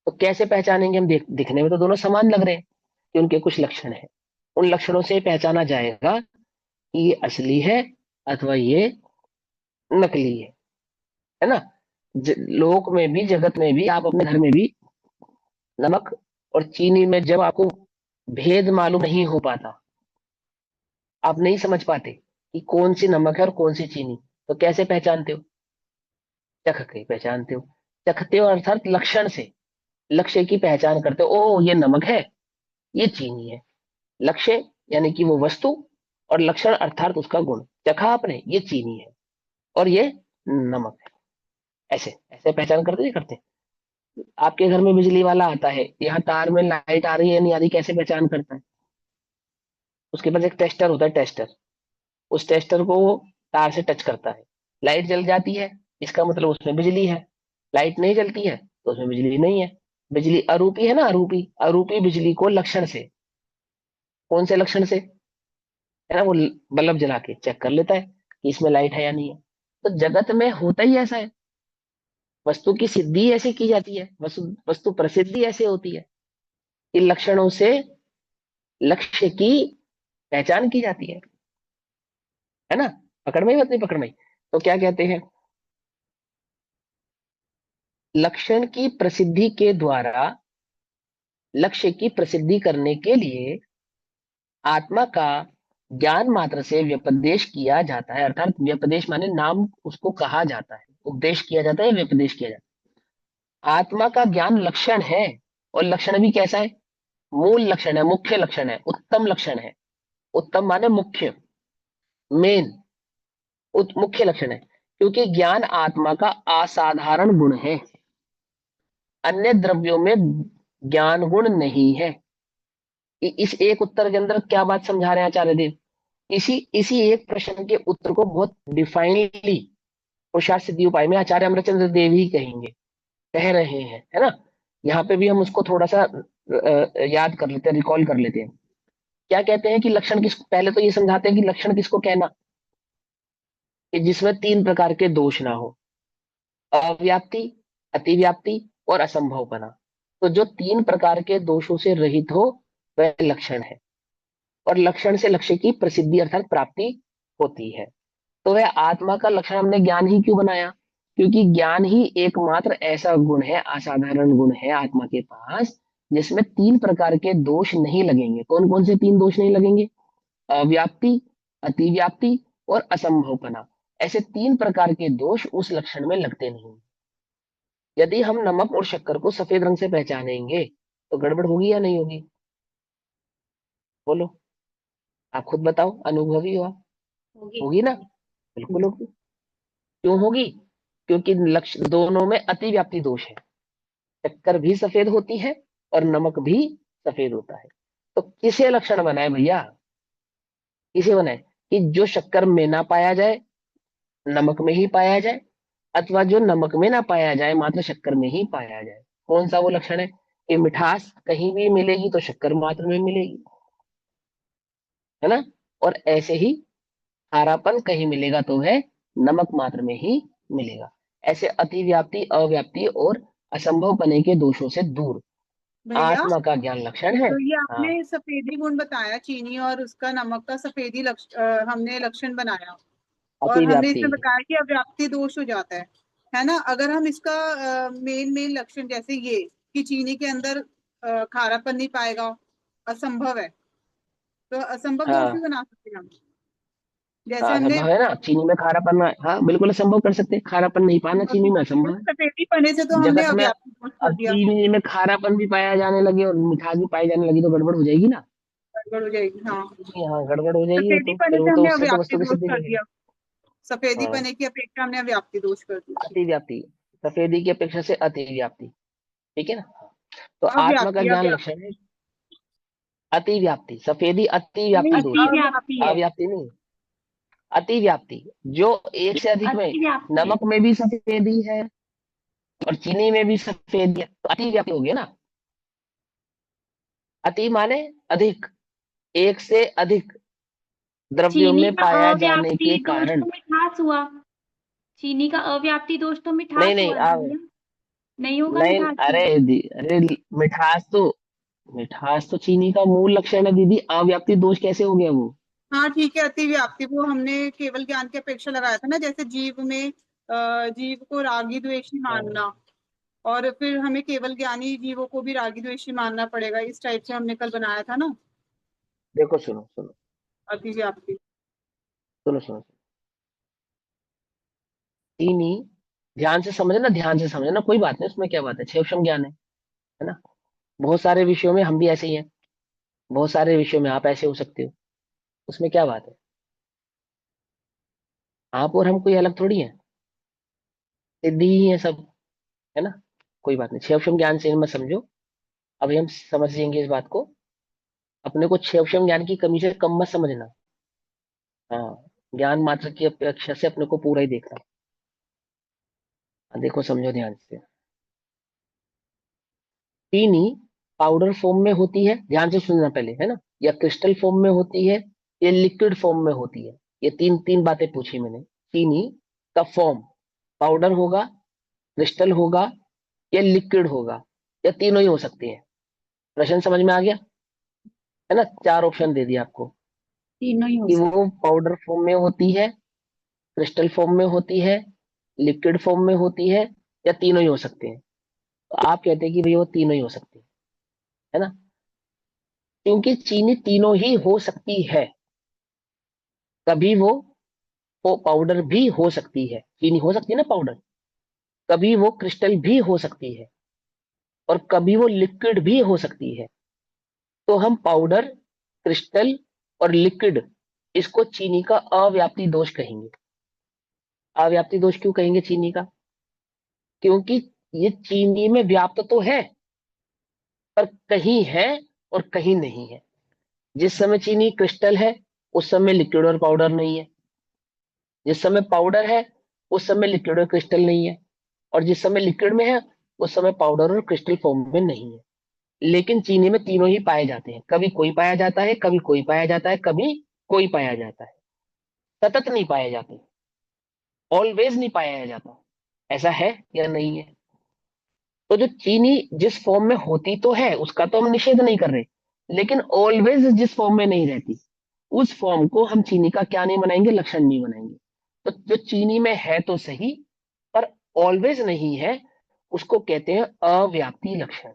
तो कैसे पहचानेंगे हम? दिखने में तो दोनों समान लग रहे हैं कि उनके कुछ लक्षण है। उन लक्षणों से पहचाना जाएगा कि ये असली है अथवा ये नकली है ना? लोक में भी, जगत में भी, आप अपने घर में भी नमक और चीनी में जब आपको भेद मालूम नहीं हो पाता, आप नहीं समझ पाते कि कौन सी नमक है और कौन सी चीनी, तो कैसे पहचानते हो? चख के पहचानते हो। चखते हो अर्थात लक्षण से, लक्ष्य की पहचान करते हो। ओ, ये नमक है, ये चीनी है। लक्ष्य यानी कि वो वस्तु, और लक्षण अर्थात उसका गुण। चखा आपने, ये चीनी है और ये नमक है। ऐसे ऐसे पहचान करते नहीं करते? आपके घर में बिजली वाला आता है, यहाँ तार में लाइट आ रही है नहीं आ रही, कैसे पहचान करता है? उसके पास एक टेस्टर होता है, टेस्टर। उस टेस्टर को वो तार से टच करता है, लाइट जल जाती है, इसका मतलब उसमें बिजली है। लाइट नहीं जलती है तो उसमें बिजली नहीं है। बिजली अरूपी है ना, अरूपी, अरूपी बिजली को लक्षण से, कौन से लक्षण से? है ना, वो बल्ब जला के चेक कर लेता है कि इसमें लाइट है या नहीं है। तो जगत में होता ही ऐसा है। वस्तु की सिद्धि ऐसे की जाती है, वस्तु वस्तु प्रसिद्धि ऐसे होती है कि लक्षणों से लक्ष्य की पहचान की जाती है ना? पकड़ में ही, नहीं पकड़ में ही? तो क्या कहते हैं? लक्षण की प्रसिद्धि के द्वारा लक्ष्य की प्रसिद्धि करने के लिए आत्मा का ज्ञान मात्र से व्यपदेश किया जाता है, अर्थात व्यपदेश माने नाम उसको कहा जाता है, उपदेश किया जाता है, व्यपदेश किया जाता है। आत्मा का ज्ञान लक्षण है, और लक्षण भी कैसा है? मूल लक्षण है, मुख्य लक्षण है, उत्तम लक्षण है। उत्तम माने मुख्य, मेन, मुख्य लक्षण है, क्योंकि ज्ञान आत्मा का असाधारण गुण है। अन्य द्रव्यों में ज्ञान गुण नहीं है। इस एक उत्तर के अंदर क्या बात समझा रहे हैं आचार्य देव? इसी इसी एक प्रश्न के उत्तर को बहुत डिफाइनली पुरुषार्थ सिद्धि उपाय में आचार्य अमरचंद्र देव ही कहेंगे, कह रहे हैं, है ना? यहाँ पे भी हम उसको थोड़ा सा याद कर लेते हैं, रिकॉल कर लेते हैं। क्या कहते हैं कि लक्षण किस, पहले तो ये समझाते हैं कि लक्षण किसको कहना, कि जिसमें तीन प्रकार के दोष ना हो: अव्याप्ति, अतिव्याप्ति और असंभवपना। तो जो तीन प्रकार के दोषों से रहित हो वह लक्षण है, और लक्षण से लक्ष्य की प्रसिद्धि अर्थात प्राप्ति होती है। तो वह आत्मा का लक्षण हमने ज्ञान ही क्यों बनाया? क्योंकि ज्ञान ही एकमात्र ऐसा गुण है, असाधारण गुण है आत्मा के पास, जिसमें तीन प्रकार के दोष नहीं लगेंगे। कौन कौन से तीन दोष नहीं लगेंगे? अव्याप्ति, अतिव्याप्ति और असंभवपना। ऐसे तीन प्रकार के दोष उस लक्षण में लगते नहीं। यदि हम नमक और शक्कर को सफेद रंग से पहचानेंगे तो गड़बड़ होगी या नहीं होगी? बोलो, आप खुद बताओ, अनुभवी हो आप।
होगी।
होगी ना? बिल्कुल होगी। क्यों होगी? क्योंकि लक्ष्य दोनों में अतिव्याप्ति दोष है। शक्कर भी सफेद होती है और नमक भी सफेद होता है। तो किसे लक्षण बनाए भैया? किसे बनाए? कि जो शक्कर में ना पाया जाए, नमक में ही पाया जाए, अथवा जो नमक में ना पाया जाए, मात्र शक्कर में ही पाया जाए। कौन सा वो लक्षण है? कि मिठास कहीं भी मिलेगी तो शक्कर मात्र में मिलेगी, है ना? और ऐसे ही खारापन कहीं मिलेगा तो वह नमक मात्र में ही मिलेगा। ऐसे अतिव्याप्ति, अव्याप्ति और असंभव पने के दोषों से दूर।
भैया
आत्मा का ज्ञान लक्षण है।
तो ये
हाँ,
आपने सफेदी गुण बताया, चीनी और उसका नमक का सफेदी हमने लक्षण बनाया, और हमने
अतिव्याप्ति।
इसमें बताया कि अव्याप्ति दोष हो जाता है ना। अगर हम इसका मेन मेन लक्षण जैसे ये कि चीनी के अंदर खारापन नहीं पाएगा, असंभव है, तो असंभव दोष भी
हाँ
बना सकते हैं हम। जैसे
हाँ,
हमने
संभव है ना, चीनी में खारापन हाँ बिल्कुल असंभव कर सकते हैं, खारापन नहीं पाना चीनी में असंभव है।
सफेदी पने से तो हमने
जगत में
अव्याप्ति दोष कर
अब
दिया,
चीनी में खारापन भी पाया जाने लगे और मिठास भी पाई जाने लगी तो गड़बड़ हो जाएगी ना।
गड़बड़ हो जाएगी। हाँ,
हाँ गड़बड़ हो जाएगी, वो
सफेदी
तो
पने
फिर वो
से
तो
हमने
उससे तो
अव्याप्ति
वस्तु की
दोष
सिद्धि
कर
नहीं है।
दिया, सफेदी
हाँ,
पने की अपेक्षा हमने अव्याप्ति दोष कर दिया।
अतिव्याप्ति, सफेदी की अपेक्षा से अतिव्याप्ति, ठीक है ना। तो आत्मा का
अव्याप्ति
ज्ञान
अव्याप्ति
लक्षण है अतिव्याप्ति, सफेदी अतिव्याप्ति
नहीं,
दोष
अति
है,
व्याप्ति है,
अव्याप्ति नहीं। अतिव्याप्ति, जो एक से अधिक में,
अति व्याप्ति है।
नमक में भी सफेदी है और चीनी में भी सफेदी है, तो अतिव्याप्ति हो गया ना। अति माने अधिक, एक से अधिक द्रव्यों
चीनी
में
का
पाया जाने
अव्याप्ति
के
दोष
कारण।
तो मिठास हुआ, चीनी का अव्याप्ति दोष तो
नहीं
मिठास
नहीं
हुआ ना
अब
भैया, नहीं होगा
नहीं,
मिठास से।
अरे मिठास तो चीनी का मूल लक्षण है दीदी, अव्याप्ति दोष कैसे हो गया वो।
हाँ ठीक है, अति व्याप्ति वो हमने केवल ज्ञान की अपेक्षा लगाया था ना, जैसे जीव में जीव को रागी द्वेषी
हाँ,
मानना, और फिर हमें केवल ज्ञानी जीवों को भी रागी द्वेषी मानना पड़ेगा, इस टाइप से हमने कल बनाया था ना
देखो सुनो सुनो
अति व्याप्ति।
सुनो सुनो, चीनी, ध्यान से समझना, ध्यान से समझना, कोई बात नहीं, उसमें क्या बात है, क्षेपक्षम ज्ञान है ना। बहुत सारे विषयों में हम भी ऐसे ही हैं, बहुत सारे विषयों में आप ऐसे हो सकते हो, उसमें क्या बात है। आप और हम कोई अलग थोड़ी है, सिद्धि ही है सब, है ना। कोई बात नहीं, क्षेपक्षम ज्ञान से मत समझो, अभी हम समझेंगे इस बात को। अपने को क्षेपक्षम ज्ञान की कमी से कम मत समझना। हाँ, ज्ञान मात्र की अपेक्षा से अपने को पूरा ही देखना। हाँ, देखो समझो ध्यान से, चीनी पाउडर फॉर्म में होती है, ध्यान से सुनना पहले, है ना, या क्रिस्टल फॉर्म में होती है, या लिक्विड फॉर्म में होती है। ये तीन तीन बातें पूछी मैंने। चीनी का फॉर्म पाउडर होगा, क्रिस्टल होगा, या लिक्विड होगा, या तीनों ही हो सकती है। प्रश्न समझ में आ गया, है ना, चार ऑप्शन दे दिया आपको
तीनों ही हो
कि
सकते।
वो पाउडर फॉर्म में होती है, क्रिस्टल फॉर्म में होती है, लिक्विड फॉर्म में होती है, या तीनों ही हो सकते हैं। तो आप कहते हैं कि भैया वो तीनों ही हो सकती है ना, क्योंकि चीनी तीनों ही हो सकती है। कभी वो पाउडर भी हो सकती है, चीनी हो सकती है ना पाउडर, कभी वो क्रिस्टल भी हो सकती है, और कभी वो लिक्विड भी हो सकती है। तो हम पाउडर, क्रिस्टल और लिक्विड, इसको चीनी का अव्याप्ति दोष कहेंगे। अव्याप्ति दोष क्यों कहेंगे चीनी का, क्योंकि ये चीनी में व्याप्त तो है, पर कहीं है और कहीं नहीं है। जिस समय चीनी क्रिस्टल है उस समय लिक्विड और पाउडर नहीं है, जिस समय पाउडर है उस समय लिक्विड और क्रिस्टल नहीं है, और जिस समय लिक्विड में है उस समय पाउडर और क्रिस्टल फॉर्म में नहीं है। लेकिन चीनी में तीनों ही पाए जाते हैं, कभी कोई पाया जाता है, कभी कोई पाया जाता है, कभी कोई पाया जाता है, सतत नहीं पाए जाते, ऑलवेज नहीं पाया जाता। ऐसा है या नहीं है। तो जो चीनी जिस फॉर्म में होती तो है उसका तो हम निषेध नहीं कर रहे, लेकिन ऑलवेज जिस फॉर्म में नहीं रहती, उस फॉर्म को हम चीनी का क्या नहीं बनाएंगे, लक्षण नहीं बनाएंगे। तो जो चीनी में है तो सही, पर ऑलवेज नहीं है, उसको कहते हैं अव्याप्ति लक्षण।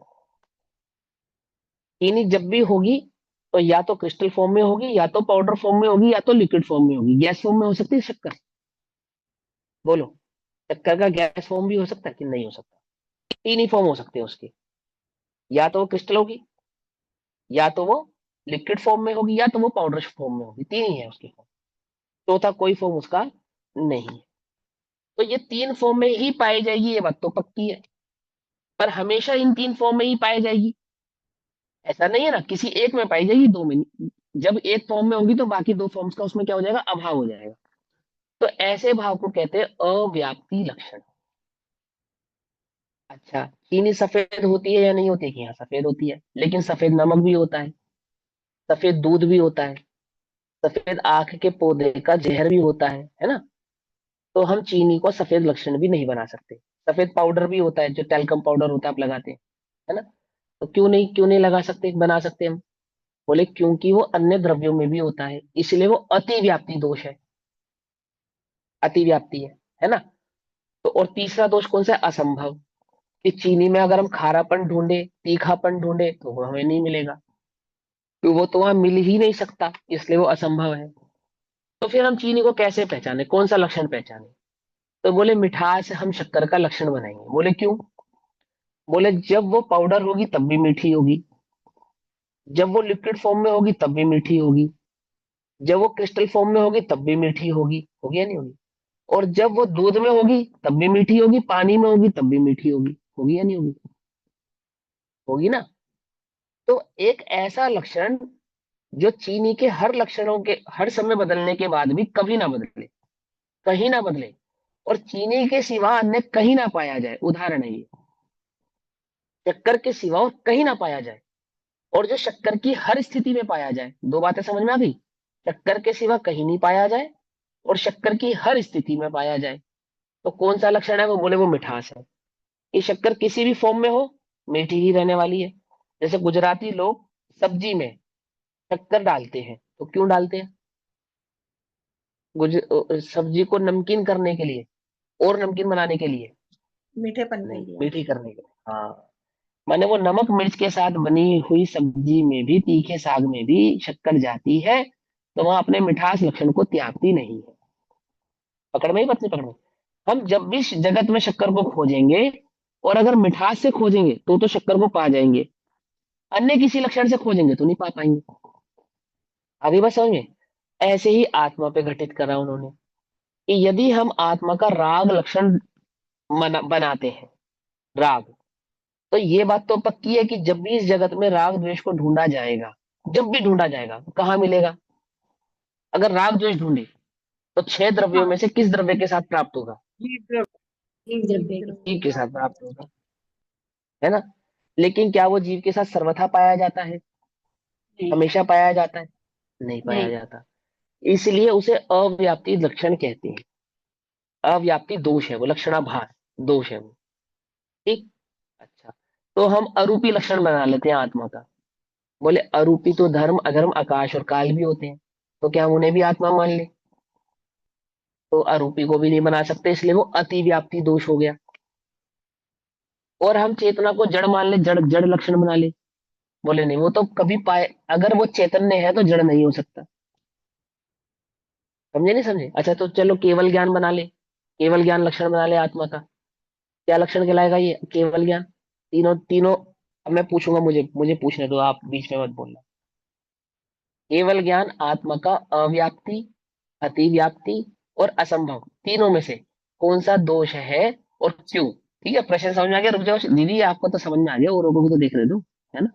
चीनी जब भी होगी तो या तो क्रिस्टल फॉर्म में होगी, या तो पाउडर फॉर्म में होगी, या तो लिक्विड फॉर्म में होगी। गैस फॉर्म में हो सकती है शक्कर, बोलो, शक्कर का गैस फॉर्म भी हो सकता है कि नहीं हो सकता। तीन ही फॉर्म हो सकते हैं उसके, या तो वो क्रिस्टल होगी, या तो वो लिक्विड फॉर्म में होगी, या तो वो पाउडर फॉर्म में होगी, तीन ही है उसके फॉर्म, चौथा कोई फॉर्म उसका नहीं है। तो ये तीन फॉर्म में ही पाई जाएगी, ये बात तो पक्की है, पर हमेशा इन तीन फॉर्म में ही पाई जाएगी ऐसा नहीं है ना, किसी एक में पाई जाएगी, दो में नहीं। जब एक फॉर्म में होगी तो बाकी दो फॉर्म्स का उसमें क्या हो जाएगा, अभाव हो जाएगा। तो ऐसे भाव को कहते हैं अव्याप्ति लक्षण। अच्छा, चीनी सफेद होती है या नहीं होती है, कि हाँ सफेद होती है, लेकिन सफेद नमक भी होता है, सफेद दूध भी होता है, सफेद आंख के पौधे का जहर भी होता है ना। तो हम चीनी को सफेद लक्षण भी नहीं बना सकते। सफेद पाउडर भी होता है, जो टेल्कम पाउडर होता है आप लगाते हैं, है ना। तो क्यों नहीं लगा सकते, बना सकते हम? बोले क्योंकि वो अन्य द्रव्यों में भी होता है, इसलिए वो अतिव्याप्ति दोष है, अतिव्याप्ति है ना। तो और तीसरा दोष कौन सा है? असंभव। कि चीनी में अगर हम खारापन ढूंढे, तीखापन ढूंढे, तो वो हमें नहीं मिलेगा, तो वो तो वहां मिल ही नहीं सकता, इसलिए वो असंभव है। तो फिर हम चीनी को कैसे पहचाने, कौन सा लक्षण पहचाने? तो बोले मिठास हम शक्कर का लक्षण बनाएंगे। बोले क्यों? बोले जब वो पाउडर होगी तब भी मीठी होगी, जब वो लिक्विड फॉर्म में होगी तब भी मीठी होगी, जब वो क्रिस्टल फॉर्म में होगी तब भी मीठी होगी या नहीं होगी? और जब वो दूध में होगी तब भी मीठी होगी, पानी में होगी तब भी मीठी होगी या नहीं होगी? होगी ना। तो एक ऐसा लक्षण जो चीनी के हर लक्षणों के हर समय बदलने के बाद भी कभी ना बदले, कहीं ना बदले, और चीनी के सिवा अन्य कहीं ना पाया जाए, उदाहरण है ये। शक्कर के सिवा और कहीं ना पाया जाए, और जो शक्कर की हर स्थिति में पाया जाए। दो बातें समझ में आ गई? शक्कर के सिवा कहीं नहीं पाया जाए, और शक्कर की हर स्थिति में पाया जाए। तो कौन सा लक्षण है वो? बोले वो मिठास है। ये शक्कर किसी भी फॉर्म में हो, मीठी ही रहने वाली है। जैसे गुजराती लोग सब्जी में शक्कर डालते हैं, तो क्यों डालते हैं? सब्जी को नमकीन करने के लिए, और नमकीन बनाने के लिए?
मीठेपन के
नहीं,
लिए।
मीठी करने के लिए। हाँ, माने वो नमक मिर्च के साथ बनी हुई सब्जी में भी, तीखे साग में भी शक्कर जाती है, तो वहां अपने मिठास लक्षण को त्यागती नहीं है। पकड़ में ही पत्नी, पकड़ में। हम जब भी जगत में शक्कर को खोजेंगे, और अगर मिठास से खोजेंगे तो शक्कर को पा जाएंगे, अन्य किसी लक्षण से खोजेंगे तो नहीं पा पाएंगे। आगे बात समझ में? ऐसे ही आत्मा पे घटित करा उन्होंने, कि यदि हम आत्मा का राग लक्षण बनाते हैं, राग, तो ये बात तो पक्की है कि जब भी इस जगत में राग द्वेष को ढूंढा जाएगा, जब भी ढूंढा जाएगा, तो कहाँ मिलेगा? अगर राग द्वेष ढूंढे तो छह द्रव्यों
हाँ,
में से किस द्रव्य के साथ प्राप्त होगा?
जीव द्रव्य।
एक द्रव्य के
जीव के साथ प्राप्त होगा, है ना। लेकिन क्या वो जीव के साथ सर्वथा पाया जाता है?
नहीं।
हमेशा पाया जाता है? नहीं पाया
नहीं।
जाता। इसलिए उसे अव्याप्ति लक्षण कहते हैं। अव्याप्ति दोष है वो, लक्षणाभास दोष है वो। ठीक। अच्छा, तो हम अरूपी लक्षण बना लेते हैं आत्मा का। बोले अरूपी तो धर्म, अधर्म, आकाश और काल भी होते हैं, तो क्या हम उन्हें भी आत्मा मान ले? तो आरोपी को भी नहीं बना सकते, इसलिए वो अति व्याप्ति दोष हो गया। और हम चेतना को जड़ मान ले, जड़ जड़ लक्षण बना ले। बोले नहीं, वो तो कभी पाए, अगर वो चैतन्य है तो जड़ नहीं हो सकता। समझे नहीं समझे? अच्छा, तो चलो केवल ज्ञान बना ले, केवल ज्ञान लक्षण बना ले आत्मा का। क्या लक्षण कहलाएगा ये केवल ज्ञान? तीनों तीनों। अब मैं पूछूंगा, मुझे मुझे पूछने दो, आप बीच में मत बोलना। केवल ज्ञान आत्मा का अव्याप्ति, अतिव्याप्ति और असंभव, तीनों में से कौन सा दोष है और क्यों? ठीक है, प्रश्न समझ में आ गया? रुक जाओ दीदी, आपको तो समझ में आ गया, और लोगों को तो देखने दो, है ना।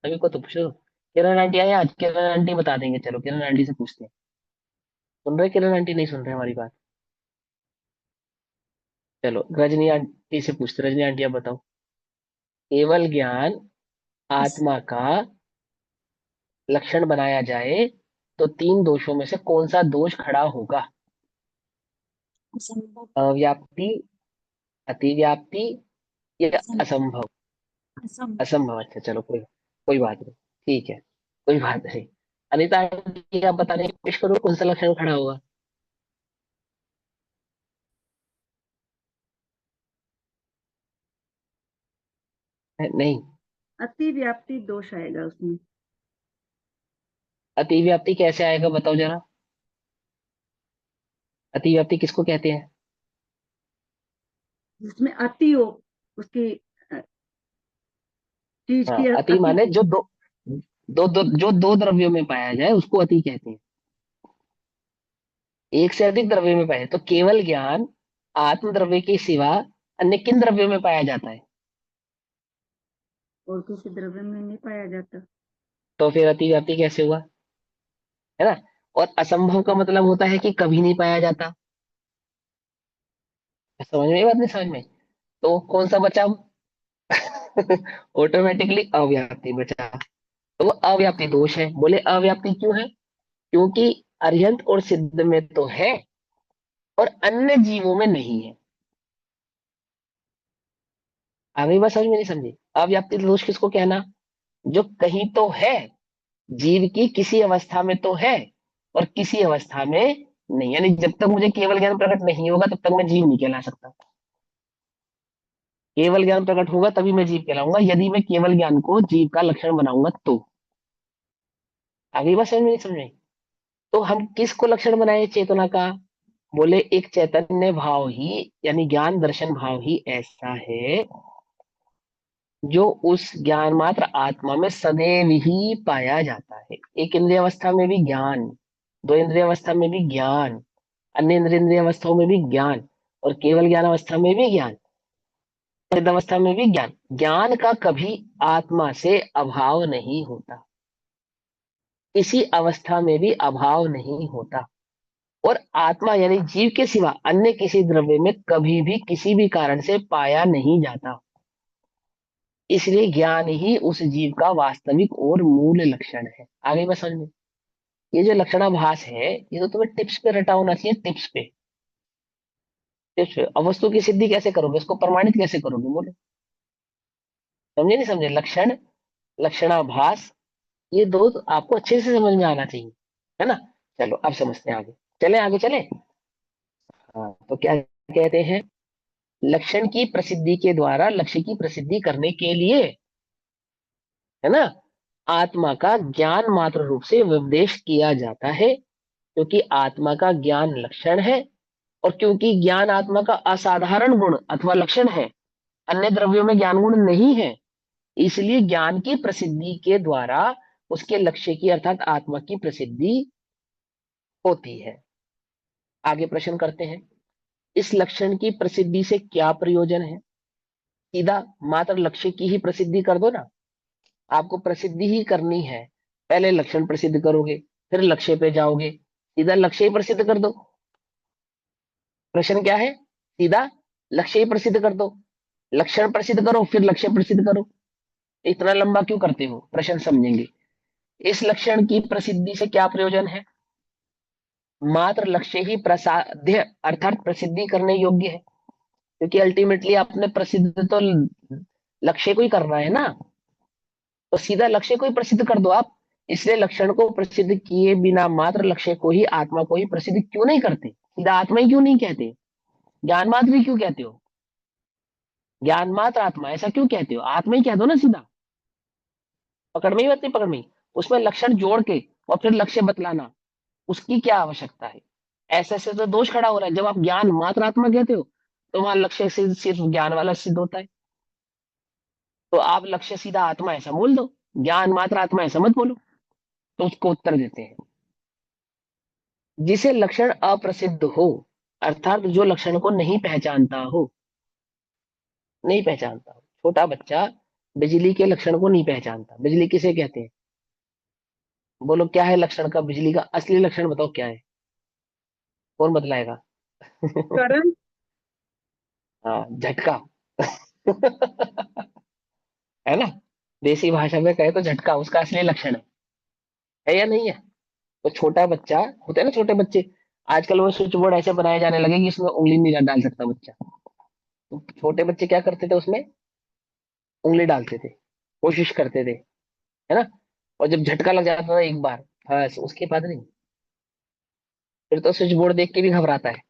सभी को तो पूछो। किरण आंटी आए आज? किरण आंटी बता देंगे, चलो किरण आंटी से पूछते हैं। सुन रहे किरण आंटी? नहीं सुन रहे हमारी बात? चलो रजनी आंटी से पूछते। रजनी आंटी आप बताओ, केवल ज्ञान आत्मा का लक्षण बनाया जाए तो तीन दोषों में से कौन सा दोष खड़ा होगा?
असंभव।
अव्याप्ति, अतिव्याप्ति या
असंभव।
असंभव?
असंभव।
असंभव। अच्छा चलो, कोई कोई बात नहीं, ठीक है, कोई बात नहीं। अनिता आंटी, आप बताने की कोशिश करो कौन सा लक्षण खड़ा होगा। नहीं,
अति व्याप्ति दोष आएगा उसमें।
अतिव्याप्ति कैसे आएगा बताओ जरा। अतिव्याप्ति किसको कहते हैं?
जिसमें अति हो, उसकी अ, चीज
हाँ,
की
अति
अति
माने
हो।
जो जो दो द्रव्यों में पाया जाए उसको अति कहते हैं। एक से अधिक द्रव्य में पाया, तो केवल ज्ञान आत्म द्रव्य के सिवा अन्य किन द्रव्यों में पाया जाता है?
और किसी द्रव्य में नहीं पाया जाता।
तो फिर अतिव्याप्ति कैसे हुआ, है ना। और असंभव का मतलब होता है कि कभी नहीं पाया जाता। समझ में? ये बात नहीं समझ में? तो कौन सा बचा? ऑटोमेटिकली अव्याप्ति बचा। तो वो अव्याप्ति दोष है। बोले अव्याप्ति क्यों है? क्योंकि अरिहंत और सिद्ध में तो है, और अन्य जीवों में नहीं है। आ गई बात समझ में? नहीं समझी? अव्याप्ति दोष किसको कहना? जो कहीं तो है, जीव की किसी अवस्था में तो है और किसी अवस्था में नहीं, यानी जब तक मुझे केवल ज्ञान प्रकट नहीं होगा तब तक मैं जीव नहीं कहला सकता। केवल ज्ञान प्रकट होगा तभी मैं जीव कहलाऊंगा, यदि मैं केवल ज्ञान को जीव का लक्षण बनाऊंगा तो। आगे बात समझ में? नहीं समझ में? तो हम किसको लक्षण बनाए चेतना का? बोले एक चैतन्य भाव ही, यानी ज्ञान दर्शन भाव ही ऐसा है जो उस ज्ञान मात्र आत्मा में सदैव ही पाया जाता है। एक इंद्रिय अवस्था में भी ज्ञान, दो इंद्रिय अवस्था में भी ज्ञान, अन्य इंद्रिय अवस्थाओं में भी ज्ञान, और केवल ज्ञान अवस्था में भी ज्ञान, सिद्ध अवस्था में भी ज्ञान। ज्ञान का कभी आत्मा से अभाव नहीं होता, किसी अवस्था में भी अभाव नहीं होता। और आत्मा यानी जीव के सिवा अन्य किसी द्रव्य में कभी भी किसी भी कारण से पाया नहीं जाता। इसलिए ज्ञान ही उस जीव का वास्तविक और मूल लक्षण है। आगे बस समझ में? ये जो लक्षणाभास है ये तो तुम्हें टिप्स पे रटा होना चाहिए, टिप्स पे। टिप्स पे। अब वस्तु की सिद्धि कैसे करोगे, इसको प्रमाणित कैसे करोगे, बोलो? समझे नहीं समझे? लक्षण, लक्षणाभास, ये दो तो आपको अच्छे से समझ में आना चाहिए, है ना? चलो अब समझते हैं आगे। चले आगे चले। हाँ, तो क्या कहते हैं? लक्षण की प्रसिद्धि के द्वारा लक्ष्य की प्रसिद्धि करने के लिए, है ना, आत्मा का ज्ञान मात्र रूप से उपदेश किया जाता है, क्योंकि आत्मा का ज्ञान लक्षण है। और क्योंकि ज्ञान आत्मा का असाधारण गुण अथवा लक्षण है, अन्य द्रव्यों में ज्ञान गुण नहीं है, इसलिए ज्ञान की प्रसिद्धि के द्वारा उसके लक्ष्य की अर्थात आत्मा की प्रसिद्धि होती है। आगे प्रश्न करते हैं, इस लक्षण की प्रसिद्धि से क्या प्रयोजन है? सीधा मात्र लक्ष्य की ही प्रसिद्धि कर दो ना। आपको प्रसिद्धि ही करनी है, पहले लक्षण प्रसिद्ध करोगे, फिर लक्ष्य पे जाओगे, सीधा लक्ष्य ही प्रसिद्ध कर दो। प्रश्न क्या है? सीधा लक्ष्य ही प्रसिद्ध कर दो, लक्षण प्रसिद्ध करो फिर लक्ष्य प्रसिद्ध करो। इतना लंबा क्यों करते हो? प्रश्न समझेंगे। इस लक्षण की प्रसिद्धि से क्या प्रयोजन है? मात्र लक्ष्य ही प्रसाध्य अर्थात प्रसिद्धि करने योग्य है, क्योंकि अल्टीमेटली आपने प्रसिद्ध तो लक्ष्य को ही करना है ना, तो सीधा लक्ष्य को ही प्रसिद्ध कर दो आप। इसलिए लक्षण को प्रसिद्ध किए बिना मात्र लक्ष्य को ही, आत्मा को ही प्रसिद्ध क्यों नहीं करते? सीधा आत्मा ही क्यों नहीं कहते? ज्ञान मात्र ही क्यों कहते हो? ज्ञान मात्र आत्मा ऐसा क्यों कहते हो? आत्मा ही कह दो ना सीधा। पकड़ में ही बात नहीं? पकड़ में ही। उसमें लक्षण जोड़ के और फिर लक्ष्य बतलाना, उसकी क्या आवश्यकता है? ऐसे ऐसे तो दोष खड़ा हो रहा है। जब आप ज्ञान मात्र आत्मा कहते हो तो वहां लक्ष्य से सिर्फ ज्ञान वाला सिद्ध होता है, तो आप लक्ष्य सीधा आत्मा ऐसा बोल दो, ज्ञान मात्र आत्मा ऐसा मत बोलो। तो उसको उत्तर देते हैं, जिसे लक्षण अप्रसिद्ध हो, अर्थात जो लक्षण को नहीं पहचानता हो, नहीं पहचानता हो। छोटा बच्चा बिजली के लक्षण को नहीं पहचानता। बिजली किसे कहते हैं? बोलो क्या है लक्षण का, बिजली का असली लक्षण बताओ क्या है? कौन बतलाएगा?
करंट।
हाँ, झटका। है ना? देसी भाषा में कहे तो झटका उसका असली लक्षण है या नहीं है? तो छोटा बच्चा होता है ना, छोटे बच्चे, आजकल वो स्विच बोर्ड ऐसे बनाए जाने लगे कि इसमें उंगली नहीं डाल सकता बच्चा। तो छोटे बच्चे क्या करते थे, उसमें उंगली डालते थे, कोशिश करते थे, है ना? और जब झटका लग जाता था एक बार, बस उसके बाद नहीं। फिर तो स्विच बोर्ड देख के भी घबराता है।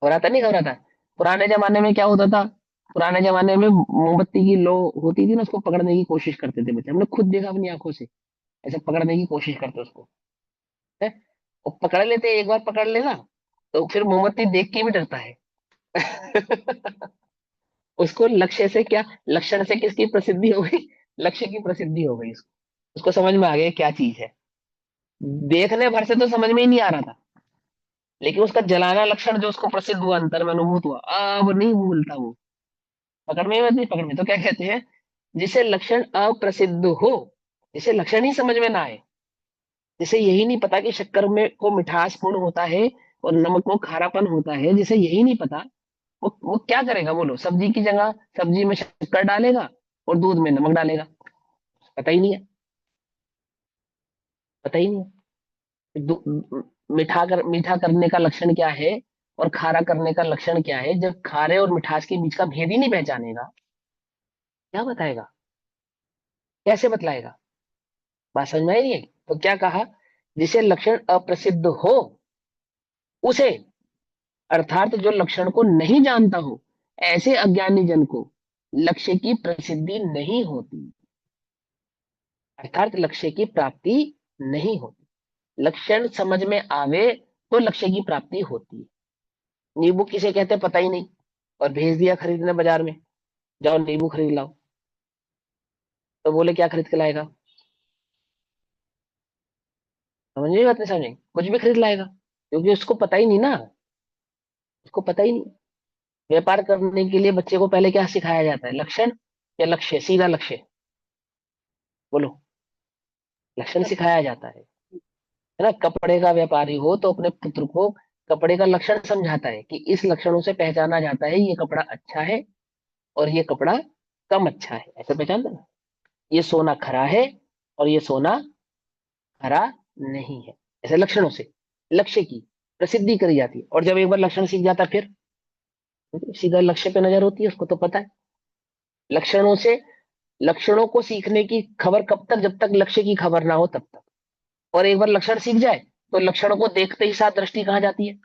घबराता नहीं? घबराता। पुराने जमाने में क्या होता था? पुराने जमाने में मोमबत्ती की लो होती थी ना, उसको पकड़ने की कोशिश करते थे बच्चे। हमने खुद देखा अपनी आंखों से, ऐसे पकड़ने की कोशिश करते उसको, है? और पकड़ लेते, एक बार पकड़ लेना तो फिर मोमबत्ती देख के भी डरता है। उसको लक्ष्य से क्या, लक्षण से किसकी प्रसिद्धि हो गई? लक्ष्य की प्रसिद्धि हो गई उसको। उसको समझ में आ गया क्या चीज है। देखने भर से तो समझ में ही नहीं आ रहा था, लेकिन उसका जलाना लक्षण जो उसको प्रसिद्ध हुआ, अंतर में अनुभूत हुआ, अब नहीं भूलता वो। पकड़ में मत नहीं? पकड़ में तो क्या कहते हैं? जिसे लक्षण अप्रसिद्ध हो, जिसे लक्षण ही समझ में ना आए, जिसे यही नहीं पता कि शक्कर में को मिठास पूर्ण होता है और नमक को खारापन होता है, जिसे यही नहीं पता, वो क्या करेगा बोलो? सब्जी की जगह सब्जी में शक्कर डालेगा और दूध में नमक डालेगा। पता ही नहीं है, पता ही नहीं है। मीठा करने का लक्षण क्या है? और खारा करने का लक्षण क्या है, जब खारे और मिठास के बीच का भेद ही नहीं पहचानेगा, क्या बताएगा, कैसे बतलाएगा? बात समझ में आई है? तो क्या कहा, जिसे लक्षण अप्रसिद्ध हो उसे, अर्थात जो लक्षण को नहीं जानता हो, ऐसे अज्ञानी जन को लक्ष्य की प्रसिद्धि नहीं होती, अर्थात लक्ष्य की प्राप्ति नहीं होती। लक्षण समझ में आवे तो लक्ष्य की प्राप्ति होती है। नींबू किसे कहते हैं पता ही नहीं, और भेज दिया खरीदने बाजार में, जाओ नींबू खरीद लाओ, तो बोले क्या खरीद के लाएगा? समझ बात नहीं समझे, कुछ भी खरीद लाएगा, क्योंकि उसको पता ही नहीं ना, उसको पता ही नहीं। व्यापार करने के लिए बच्चे को पहले क्या सिखाया जाता है, लक्षण या लक्ष्य? सीधा लक्ष्य बोलो, लक्षण सिखाया जाता है ना। कपड़े का व्यापारी हो तो अपने पुत्र को कपड़े का लक्षण समझाता है कि इस लक्षणों से पहचाना जाता है ये कपड़ा अच्छा है और ये कपड़ा कम अच्छा है, ऐसे पहचानते ना। ये सोना खरा है और ये सोना खरा नहीं है, ऐसे लक्षणों से लक्ष्य की प्रसिद्धि करी जाती है। और जब एक बार लक्षण सीख जाता है फिर सीधा लक्ष्य पे नजर होती है, उसको तो पता है। लक्षणों से, लक्षणों को सीखने की खबर कब तक, जब तक लक्ष्य की खबर ना हो तब तक। और एक बार लक्षण सीख जाए तो लक्षणों को देखते ही साथ दृष्टि कहाँ जाती है,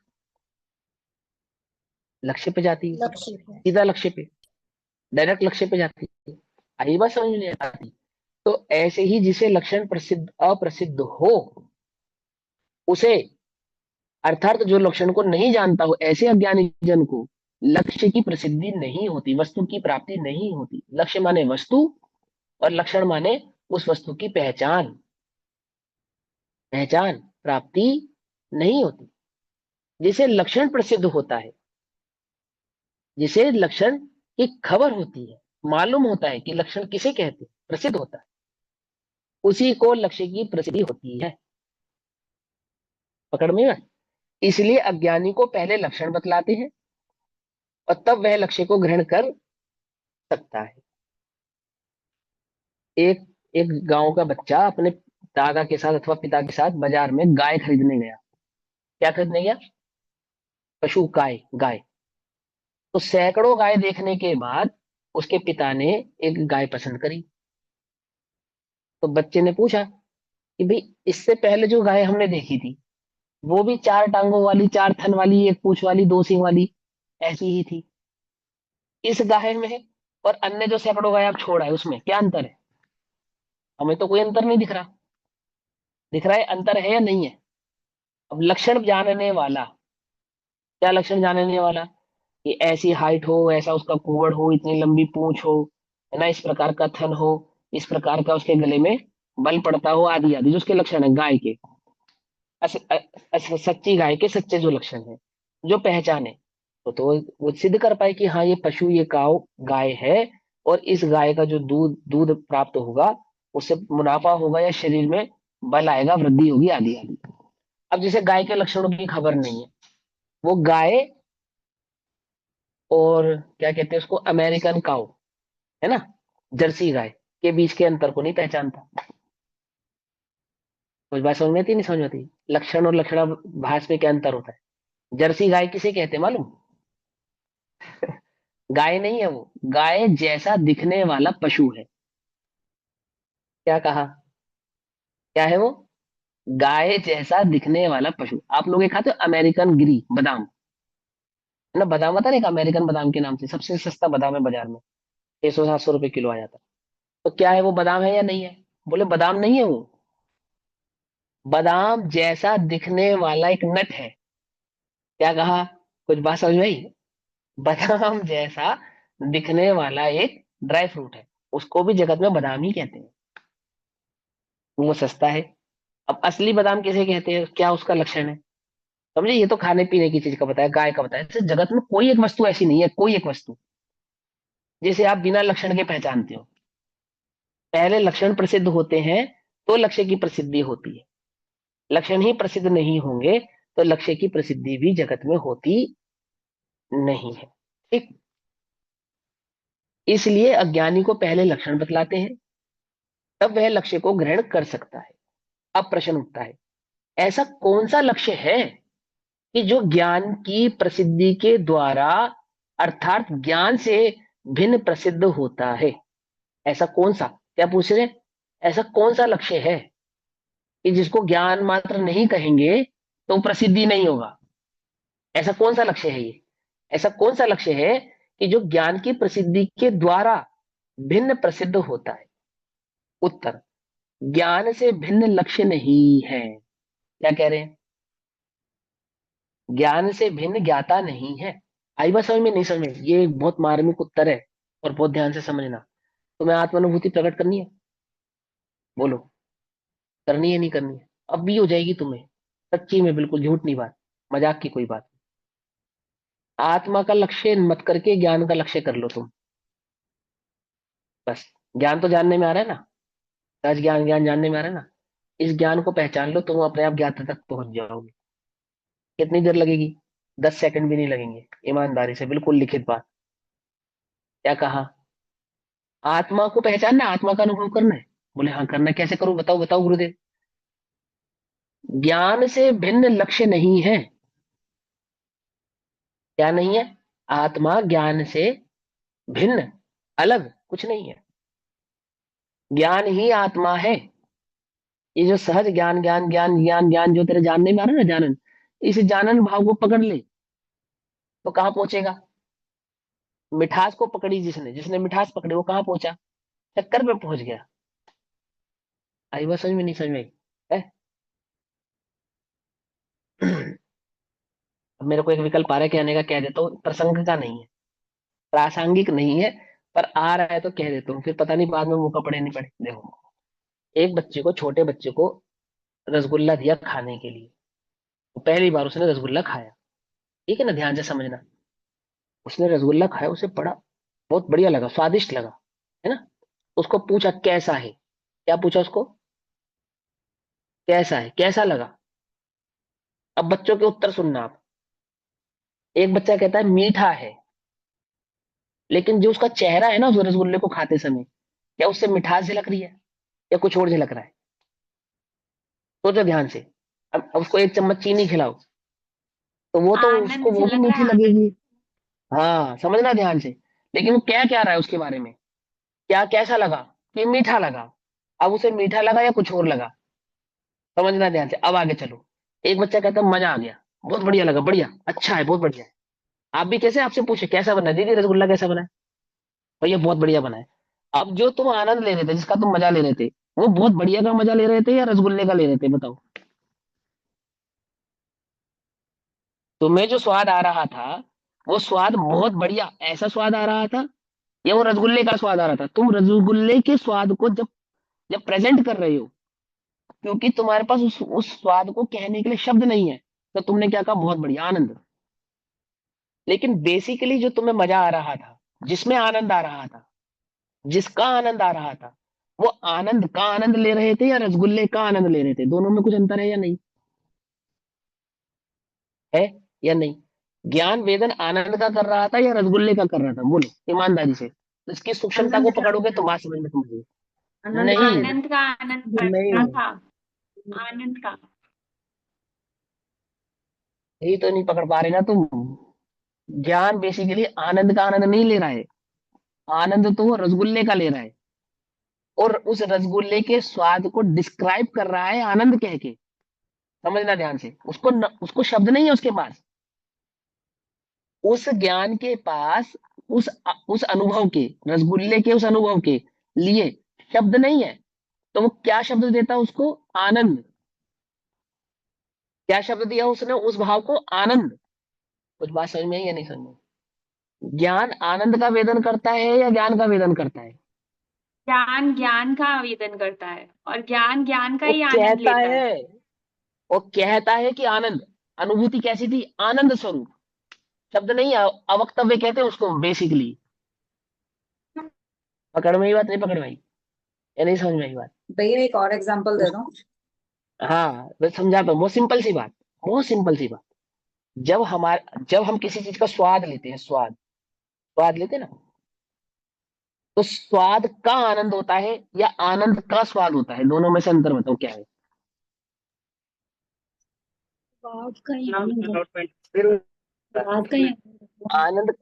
लक्ष्य पे जाती है,
लक्ष्य पे।
सीधा लक्ष्य पे, डायरेक्ट लक्ष्य पे जाती है। आई बात समझ में आती? तो ऐसे ही जिसे लक्षण प्रसिद्ध अप्रसिद्ध हो उसे, अर्थात जो लक्षण को नहीं जानता हो, ऐसे अज्ञानी जन को लक्ष्य की प्रसिद्धि नहीं होती, वस्तु की प्राप्ति नहीं होती। लक्ष्य माने वस्तु और लक्षण माने उस वस्तु की पहचान, पहचान प्राप्ति नहीं होती। जिसे लक्षण प्रसिद्ध होता है, जिसे लक्षण की खबर होती है, मालूम होता है कि लक्षण किसे कहते हैं, प्रसिद्ध होता है, उसी को लक्ष्य की प्रसिद्धि होती है। पकड़ में है? इसलिए अज्ञानी को पहले लक्षण बतलाते हैं और तब वह लक्ष्य को ग्रहण कर सकता है। एक एक गांव का बच्चा अपने दादा के साथ अथवा पिता के साथ बाजार में गाय खरीदने गया। क्या खरीदने गया? पशु, गाय, गाय। तो सैकड़ों गाय देखने के बाद उसके पिता ने एक गाय पसंद करी। तो बच्चे ने पूछा कि भाई इससे पहले जो गाय हमने देखी थी वो भी चार टांगों वाली, चार थन वाली, एक पूंछ वाली, दो सींग वाली ऐसी ही थी। इस गाय में और अन्य जो सैकड़ों गाय आप छोड़ा है उसमें क्या अंतर है? हमें तो कोई अंतर नहीं दिख रहा। दिख रहा है अंतर है या नहीं है? अब लक्षण जानने वाला, क्या लक्षण जानने वाला, कि ऐसी हाइट हो, ऐसा उसका कुंवड़ हो, इतनी लंबी पूंछ हो, है ना, इस प्रकार का थन हो, इस प्रकार का उसके गले में बल पड़ता हो, आदि आदि जो उसके लक्षण है गाय के, सच्ची गाय के सच्चे जो लक्षण है, जो पहचान है, तो वो सिद्ध कर पाए कि हाँ ये पशु, ये काव गाय है, और इस गाय का जो दूध दूध प्राप्त होगा उससे मुनाफा होगा या शरीर में बल आएगा, वृद्धि होगी, आदि आदि। अब जैसे गाय के लक्षणों की खबर नहीं है, वो गाय और क्या कहते हैं उसको, अमेरिकन काउ, है ना, जर्सी गाय के बीच के अंतर को नहीं पहचानता। कुछ बात समझ में आती नहीं समझ में आती? लक्षण और लक्षणाभास में क्या अंतर होता है? जर्सी गाय किसे कहते हैं मालूम? गाय नहीं है वो, गाय जैसा दिखने वाला पशु है। क्या कहा? क्या है वो? गाय जैसा दिखने वाला पशु। आप लोग ये खाते हो अमेरिकन गिरी बादाम, है ना, बादाम आता है ना, एक अमेरिकन बादाम के नाम से सबसे सस्ता बादाम है बाजार में, 600-700 रुपए किलो आ जाता है। तो क्या है वो, बादाम है या नहीं है? बोले बादाम नहीं है वो, बादाम जैसा दिखने वाला एक नट है। क्या कहा? कुछ बात समझ में आई? बादाम जैसा दिखने वाला एक ड्राई फ्रूट है, उसको भी जगत में बादाम ही कहते हैं, वो सस्ता है। अब असली बादाम किसे कहते हैं, क्या उसका लक्षण है? समझे, ये तो खाने पीने की चीज का बताया, गाय का बताया। जैसे जगत में कोई एक वस्तु ऐसी नहीं है, कोई एक वस्तु जिसे आप बिना लक्षण के पहचानते हो। पहले लक्षण प्रसिद्ध होते हैं तो लक्ष्य की प्रसिद्धि होती है। लक्षण ही प्रसिद्ध नहीं होंगे तो लक्ष्य की प्रसिद्धि भी जगत में होती नहीं है। ठीक, इसलिए अज्ञानी को पहले लक्षण बतलाते हैं, तब वह लक्ष्य को ग्रहण कर सकता है। अब प्रश्न उठता है, ऐसा कौन सा लक्ष्य है कि जो ज्ञान की प्रसिद्धि के द्वारा अर्थात ज्ञान से भिन्न प्रसिद्ध होता है। ऐसा कौन सा, क्या पूछ रहे हैं? ऐसा कौन सा लक्ष्य है कि जिसको ज्ञान मात्र नहीं कहेंगे तो प्रसिद्धि नहीं होगा? ऐसा कौन सा लक्ष्य है ये? ऐसा कौन सा लक्ष्य है कि जो ज्ञान की प्रसिद्धि के द्वारा भिन्न प्रसिद्ध होता है? उत्तर, ज्ञान से भिन्न लक्ष्य नहीं है। क्या कह रहे हैं? ज्ञान से भिन्न ज्ञाता नहीं है। आई बात समझ में? नहीं समझ में? ये एक बहुत मार्मिक उत्तर है और बहुत ध्यान से समझना। तुम्हें आत्मानुभूति प्रकट करनी है? बोलो, करनी है नहीं करनी है? अब भी हो जाएगी तुम्हें, सच्ची में, बिल्कुल झूठ नहीं बात, मजाक की कोई बात नहीं। आत्मा का लक्ष्य मत करके ज्ञान का लक्ष्य कर लो तुम। बस, ज्ञान तो जानने में आ रहा है ना, सच ज्ञान, ज्ञान जानने में आ रहा है ना। इस ज्ञान को पहचान लो, तुम अपने आप ज्ञाता तक पहुंच जाओगे। कितनी देर लगेगी? 10 सेकंड भी नहीं लगेंगे, ईमानदारी से, बिल्कुल लिखित बात। क्या कहा? आत्मा को पहचानना, आत्मा का अनुभव करना है। बोले हाँ करना है। कैसे करूं? बताओ बताओ गुरुदेव। ज्ञान से भिन्न लक्ष्य नहीं है। क्या नहीं है? आत्मा ज्ञान से भिन्न, अलग कुछ नहीं है। ज्ञान ही आत्मा है। ये जो सहज ज्ञान ज्ञान ज्ञान ज्ञान ज्ञान जो तेरे जानने में आ रहा है ना, जानन, इस जानन भाव को पकड़ ले तो कहाँ पहुंचेगा? मिठास को पकड़ी जिसने, जिसने मिठास पकड़ी, वो कहाँ पहुंचा? चक्कर में पहुंच गया। आई बात समझ में? नहीं समझ में आई? है? अब मेरे को एक विकल्प आ रहा है कहने का, कह देता हूँ, प्रसंग का नहीं है, प्रासंगिक नहीं है, पर आ रहा है तो कह देता हूँ, फिर पता नहीं बाद में मौका पड़े नहीं पड़े। देखो, एक बच्चे को, छोटे बच्चे को रसगुल्ला दिया खाने के लिए। तो पहली बार उसने रसगुल्ला खाया, ठीक है ना, ध्यान से समझना। उसने रसगुल्ला खाया, उसे बड़ा, बहुत बढ़िया लगा, स्वादिष्ट लगा, है ना। उसको पूछा कैसा है? क्या पूछा उसको? कैसा है, कैसा लगा? अब बच्चों के उत्तर सुनना आप। एक बच्चा कहता है मीठा है, लेकिन जो उसका चेहरा है ना उस रसगुल्ले को खाते समय, क्या उससे मिठास झलक रही है या कुछ और झलक रहा है? सोचो ध्यान से। अब उसको एक चम्मच चीनी खिलाओ, तो वो तो उसको
आनंद
वो भी
झलक
मीठी
रहा है।
लगेगी। हाँ, समझना ध्यान से। लेकिन वो क्या क्या रहा है उसके बारे में? क्या, कैसा लगा? कि मीठा लगा। अब उसे मीठा लगा या कुछ और लगा? समझना ध्यान से। अब आगे चलो। एक बच्चा कहता है मजा आ गया, बहुत बढ़िया लगा, बढ़िया, अच्छा है, बहुत बढ़िया है। आप भी कैसे, आपसे पूछे कैसा बना है? दीदी रसगुल्ला कैसा बना है? भैया बहुत बढ़िया बना है। अब जो तुम आनंद ले रहे थे, जिसका तुम मजा ले रहे थे, वो बहुत बढ़िया का मजा ले रहे थे या रसगुल्ले का ले रहे थे? बताओ। तुम्हें जो स्वाद आ रहा था, वो स्वाद बहुत बढ़िया, ऐसा स्वाद आ रहा था, या वो रसगुल्ले का स्वाद आ रहा था? तुम रसगुल्ले के स्वाद को जब जब प्रेजेंट कर रहे हो, क्योंकि तुम्हारे पास उस स्वाद को कहने के लिए शब्द नहीं है, तो तुमने क्या कहा? बहुत बढ़िया, आनंद। लेकिन बेसिकली जो तुम्हें मजा आ रहा था, जिसमें आनंद आ रहा था, जिसका आनंद आ रहा था, वो आनंद का आनंद ले रहे थे या रसगुल्ले का आनंद ले रहे थे? दोनों में कुछ अंतर है या नहीं? है या नहीं? ज्ञान वेदन आनंद का कर रहा था या रसगुल्ले का कर रहा था? बोलो ईमानदारी से। तो इसकी सूक्ष्मता को
आनंद का,
पकड़ोगे तो बात समझ में तुम्हें।
आनंद का
नहीं,
वेदन।
आनंद का आनंद
नहीं,
करना था। आनंद का।
यही तो नहीं पकड़ पा रहे ना तुम। ज्ञान बेसिकली आनंद का आनंद नहीं ले रहा है। आनंद तो वो रसगुल्ले का ले रहा है, और उस रसगुल्ले के स्वाद को डिस्क्राइब कर रहा है आनंद कह के। समझना ध्यान से। उसको शब्द नहीं है उसके पास। उस ज्ञान के पास, उस अनुभव के, रसगुल्ले के उस अनुभव के लिए शब्द नहीं है। तो वो क्या शब्द देता है उसको? आनंद। क्या शब्द दिया उसने उस भाव को? आनंद। कुछ बात समझ में आई या नहीं समझ में? ज्ञान आनंद का वेदन करता है या ज्ञान का वेदन करता है?
ज्ञान ज्ञान का आवेदन करता है और ज्ञान ज्ञान का
वो
ही आनंद
कहता
लेता है।
है, वो कहता है कि आनंद। अनुभूति कैसी थी? आनंद स्वरूप। शब्द नहीं है, अवक्तव्य कहते हैं उसको बेसिकली। पकड़ में ही बात? नहीं पकड़ में आई या नहीं समझ में आई बात?
भैया एक और एग्जांपल दे
उस,
दो।
हाँ मैं समझाता हूँ, बहुत सिंपल सी बात, बहुत सिंपल सी बात। जब हम किसी चीज का स्वाद लेते हैं, स्वाद, स्वाद लेते हैं ना, तो स्वाद का आनंद होता है या आनंद का स्वाद होता है? दोनों में से अंतर बताओ क्या है?
स्वाद का ही आनंद
फिर
स्वाद का ही
आनंद,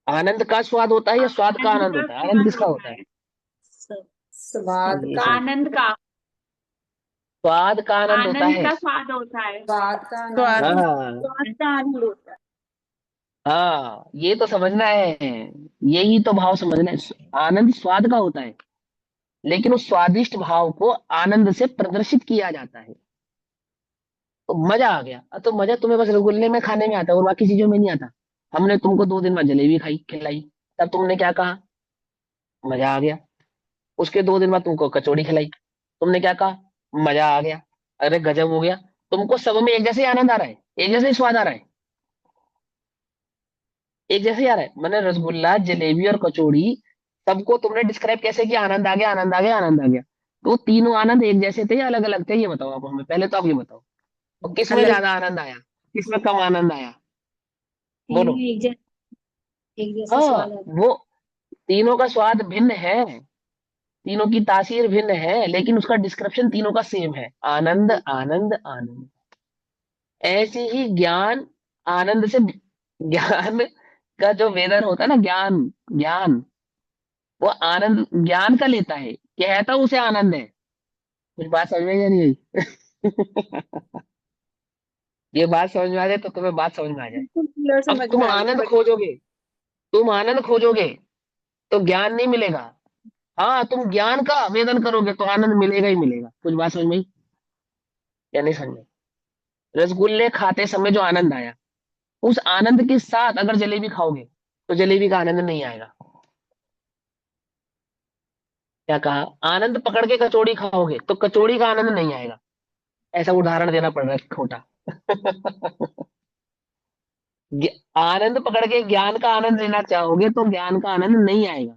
आनंद का स्वाद होता है या स्वाद का आनंद
का
होता है?
स्वाद
आनंद किसका होता है?
स्वाद
ये
का,
सही।
आनंद का,
स्वाद का आनंद होता
आनंद
है।
का स्वाद होता है।
स्वाद का
स्वाद
आनंद,
हाँ
स्वाद का आनंद होता है।
हाँ, ये तो समझना है, यही तो भाव समझना है। आनंद स्वाद का होता है, लेकिन उस स्वादिष्ट भाव को आनंद से प्रदर्शित किया जाता है। तो मजा आ गया। तो मजा तुम्हें बस रसगुल्ले में खाने में आता है और बाकी चीजों में नहीं आता। हमने तुमको 2 दिन बाद जलेबी खाई खिलाई, तब तुमने क्या कहा? मजा आ गया। उसके 2 दिन बाद तुमको कचौड़ी खिलाई, तुमने क्या कहा? मजा आ गया। अरे गजब हो गया। तुमको सब में एक जैसे ही आनंद आ रहा है, एक जैसे ही स्वाद आ रहा है, एक जैसे ही आ रहा है। मैंने रसगुल्ला, जलेबी और कचौड़ी, सबको तुमने डिस्क्राइब कैसे किया? आनंद आ गया, आनंद आ गया, आनंद आ गया। तो तीनों आनंद एक जैसे थे या अलग अलग थे? ये बताओ आप हमें, पहले तो आप ये बताओ। और किस में
अलग,
ज्यादा आनंद आया, किस में कम आनंद आया? बोलो।
तीनों एक जैसा
हाँ,
स्वाद आता
वो तीनों का स्वाद भिन्न है, तीनों की तासीर भिन्न है, लेकिन उसका डिस्क्रिप्शन तीनों का सेम है, आनंद आनंद आनंद। ऐसे ही ज्ञान, आनंद से, ज्ञान का जो वेदर होता है ना, ज्ञान, ज्ञान, वो आनंद ज्ञान का लेता है, कहता उसे आनंद है। कुछ बात समझ में या नहीं आई? ये बात समझ में आ जाए तो तुम्हें बात समझ में आ जाए।
बिल्कुल क्लियर
अब
समझ
तुम
में आ रही है,
आनंद
बड़ी
खोजोगे, तुम आनंद खोजोगे तो ज्ञान नहीं मिलेगा। हाँ, तुम ज्ञान का आवेदन करोगे तो आनंद मिलेगा ही मिलेगा। कुछ बात समझ में आई या नहीं समझ में? रसगुल्ले खाते समय जो आनंद आया, उस आनंद के साथ अगर जलेबी खाओगे तो जलेबी का आनंद नहीं आएगा। क्या कहा? आनंद पकड़ के कचौड़ी खाओगे तो कचौड़ी का आनंद नहीं आएगा। ऐसा उदाहरण देना पड़ रहा है खोटा। आनंद पकड़ के ज्ञान का आनंद लेना चाहोगे तो ज्ञान का आनंद नहीं आएगा।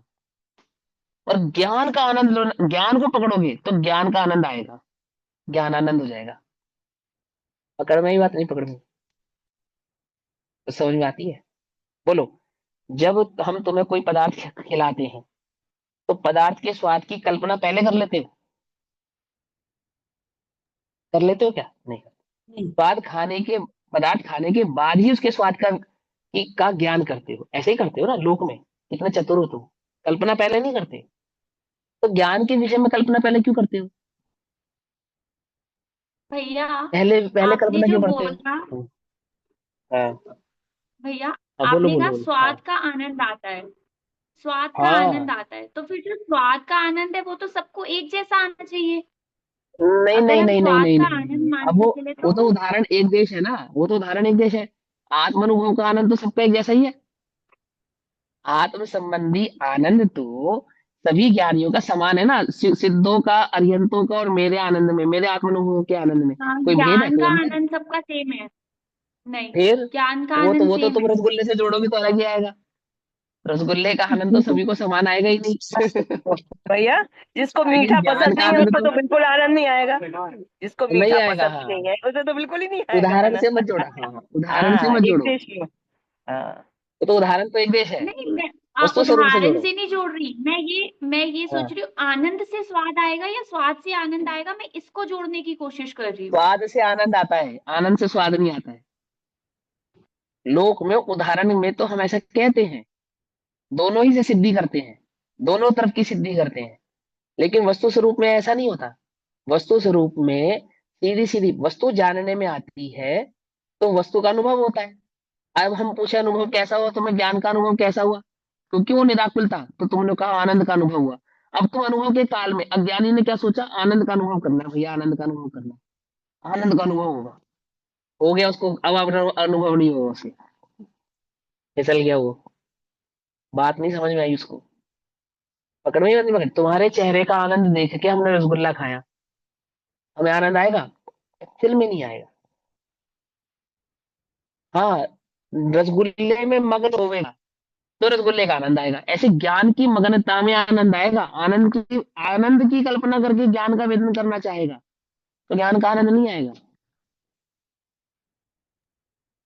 और ज्ञान का आनंद लो, ज्ञान को पकड़ोगे तो ज्ञान का आनंद आएगा, ज्ञान आनंद हो जाएगा। पकड़ में ही बात नहीं, पकड़ में तो समझ में आती है? बोलो। जब हम तुम्हें कोई पदार्थ खिलाते हैं तो पदार्थ के स्वाद की कल्पना पहले कर लेते हो? कर लेते हो क्या? नहीं।
नहीं।
स्वाद खाने के, पदार्थ खाने के बाद ही उसके स्वाद का ज्ञान करते हो। ऐसे ही करते हो ना लोक में, कितने चतुर हो तुम। कल्पना पहले नहीं करते? तो ज्ञान के विषय में कल्पना पहले क्यों करते हो?
भैया,
पहले पहले
आपने
कल्पना
जो
क्यों करते हो?
बोला,
हाँ
भैया
हाँ, बोलो
आपने
बोलो
कहा
बोलो। हाँ
स्वाद का आनंद आता है, स्वाद का आनंद
हाँ,
आता है, तो फिर जो स्वाद का आनंद है वो तो सबको एक जैसा आना चाहिए।
नहीं
अगर
नहीं
हम
नहीं नहीं
स्वाद
नहीं
का
नहीं नहीं।
आनंद
अब
मानने चले
वो तो
तो
उदाहरण एक देश है ना, वो तो उदाहरण एक देश है। आत्मानुभव का आनंद तो सबका एक जैसा ही है। आत्म संबंधी आनंद तो सभी ज्ञानियों का समान है ना। सिद्धों का, अरिहंतों का और मेरे आनंद में, मेरे आत्मानुभव के आनंद में
हाँ,
कोई भेद है?
ज्ञान
कोई
का
अंतर है?
आनंद सबका सेम है। नहीं,
फिर
ज्ञान का
वो तो
आनंद
वो तो
सेम
तुम
है।
रसगुल्ले से जोड़ोगे तो अलग ही आएगा। रसगुल्ले का आनंद तो सभी को समान आएगा ही नहीं।
भैया जिसको
लेकिन
मीठा
ज्ञान
पसंद
का
नहीं है
आनंद
उसको
तो
तो बिल्कुल आनंद नहीं आएगा, जिसको
नहीं
मीठा
आएगा।
पसंद
हाँ,
नहीं है उसे तो बिल्कुल ही नहीं आएगा
उदाहरण से
आनंद।
मत जोड़ा। हाँ, उदाहरण से
हाँ,
मत
एक
जोड़ो।
देश में। हाँ,
तो उदाहरण तो एक देश है,
नहीं, मैं
वस्तु स्वरूप से
उदाहरण
जोड़ो।
से नहीं जोड़ रही, मैं ये
हाँ,
सोच रही हूँ आनंद से स्वाद आएगा या स्वाद से आनंद आएगा, मैं इसको जोड़ने की कोशिश कर रही हूँ।
स्वाद से आनंद आता है, आनंद से स्वाद नहीं आता है। लोक में उदाहरण में तो हम ऐसा कहते हैं, दोनों ही से सिद्धि करते हैं, दोनों तरफ की सिद्धि करते हैं। लेकिन वस्तु स्वरूप में ऐसा नहीं होता। वस्तु स्वरूप में सीधी सीधी वस्तु जानने में आती है तो वस्तु का अनुभव होता है। अब हम पूछे अनुभव कैसा हुआ, तुम्हें ज्ञान का अनुभव कैसा हुआ? क्योंकि वो निराकुल था तो तुमने कहा आनंद का अनुभव हुआ। अब तुम अनुभव के काल में, अज्ञानी ने क्या सोचा? आनंद का अनुभव करना है भैया, आनंद का अनुभव करना है, आनंद का अनुभव होगा। हो गया उसको, अब अनुभव नहीं होगा उसे, फिसल गया वो। बात नहीं समझ में आई उसको। पकड़ में ही नहीं पकड़। तुम्हारे चेहरे का आनंद देख के हमने रसगुल्ला खाया, हमें आनंद आएगा? एक्चुअल में नहीं आएगा। हाँ, रसगुल्ले में मगन होवेगा तो रसगुल्ले का आनंद आएगा। ऐसे ज्ञान की मगनता में आनंद आएगा। आनंद की कल्पना करके ज्ञान का वेदन करना चाहेगा तो ज्ञान का आनंद नहीं आएगा।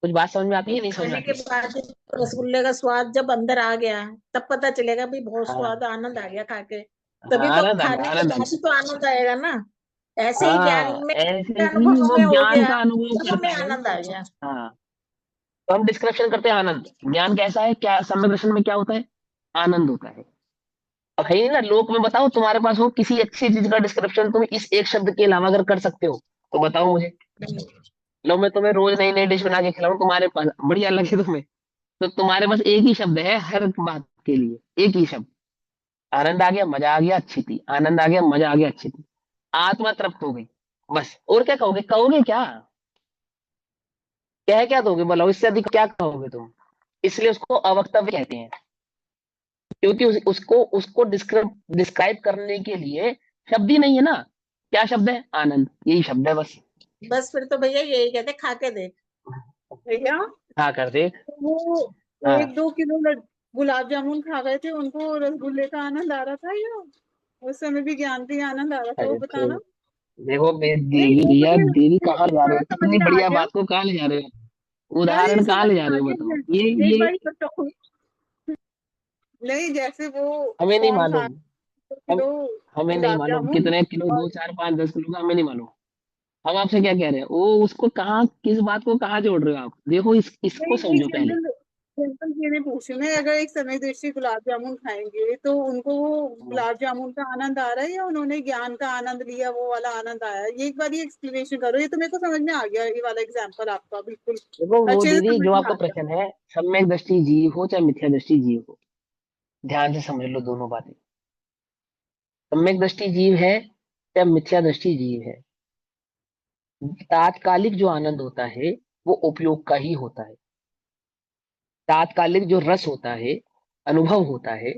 कुछ बात समझ में आती है नहीं समझ में
खाने
आती
के
है?
बाद रसगुल्ले का स्वाद जब अंदर आ गया तब पता चलेगा भी बहुत
हाँ
स्वाद, आनंद आ गया खा के।
हाँ,
तभी तो
आनंद आ गया,
खाने के
आनंद आ
बाद
गया।
ही तो आनंद आएगा ना। ऐसे ही ज्ञान में
ऐसे ही
अनुभव
वो
में हो
ज्ञान
गया
का अनुभव
तो
करता
हमें
है।
आनंद आ गया।
हाँ, तो हम डिस्क्रिप्शन करते हैं आनंद। ज्ञान कैसा है, क्या सम्यक दर्शन में क्या होता है, आनंद होता है। अब है ही ना, लोक में बताओ, तुम्हारे पास हो किसी अच्छी चीज का डिस्क्रिप्शन तुम इस एक शब्द के अलावा अगर कर सकते हो तो बताओ मुझे। लो, मैं तुम्हें रोज नई नई डिश बना के खिलाऊं, तुम्हारे पास बढ़िया लगे तुम्हें, तो तुम्हारे पास एक ही शब्द है हर बात के लिए, एक ही शब्द। आनंद आ गया, मजा आ गया, अच्छी थी, आनंद आ गया, मजा आ गया, अच्छी थी, आत्मा तृप्त हो गई, बस। और क्या कहोगे, कहोगे क्या, क्या दोगे, बोलो इससे अधिक क्या कहोगे तुम। इसलिए उसको अवक्तव्य कहते हैं, क्योंकि उसको उसको डिस्क्राइब करने के लिए शब्द ही नहीं है ना। क्या शब्द है, आनंद, यही शब्द है बस।
बस फिर तो भैया यही कहते खा के देख।
भैया
हाँ, कर दे।
वो
हाँ,
1-2 किलो गुलाब जामुन खा गए थे, उनको रसगुल्ले का आनंद आ रहा था या उस समय भी ज्ञान का ही आनंद आ रहा था, वो
अरे तो
बताना।
देखो,
नहीं
देवी
वो
भैया,
मुझे
देवी कहाँ ले जा रहे
थोड़ा
हो,
समझ
कितनी
में आ
बढ़िया
गया।
बात को कहाँ ले जा रहे हो,
यार ये
उदाहरण कहाँ
समझ
ले
में
जा
आ
रहे हो, बताओ।
गया, एक
ये
बार बताओ। नहीं जैसे वो
हमें नहीं
कौन खा
मालूम। हम
किलो
हमें नहीं
गुलाब
मालूम
जामुन
कितने किलो,
और
2, 4, 5, 10 किलो का हमें नहीं मालूम। हम आपसे क्या कह रहे हैं, वो उसको कहाँ, किस बात को कहाँ जोड़ रहे हो आप, देखो इसको
नहीं एक
समझो पहले।
जनरल सिंपल ये नहीं पूछ रही मैं, अगर एक समय दृष्टि गुलाब जामुन खाएंगे तो उनको वो गुलाब जामुन का आनंद आ रहा है या उन्होंने ज्ञान का आनंद लिया, वो वाला आनंद आया है? ये एक बार ये एक्सप्लेनेशन करो, ये तो मेरे को समझ में आ गया, ये वाला एग्जांपल आपका बिल्कुल
देखो वो
अच्छे से
दीदी,
समझ
जो
में आ
आपका
गया।
प्रश्न है, सम्यक दृष्टि जीव हो चाहे मिथ्या दृष्टि जीव हो, ध्यान से समझ लो दोनों बातें। सम्यक दृष्टि जीव है या मिथ्या दृष्टि जीव है, तात्कालिक जो आनंद होता है वो उपयोग का ही होता है। तात्कालिक जो रस होता है, अनुभव होता है,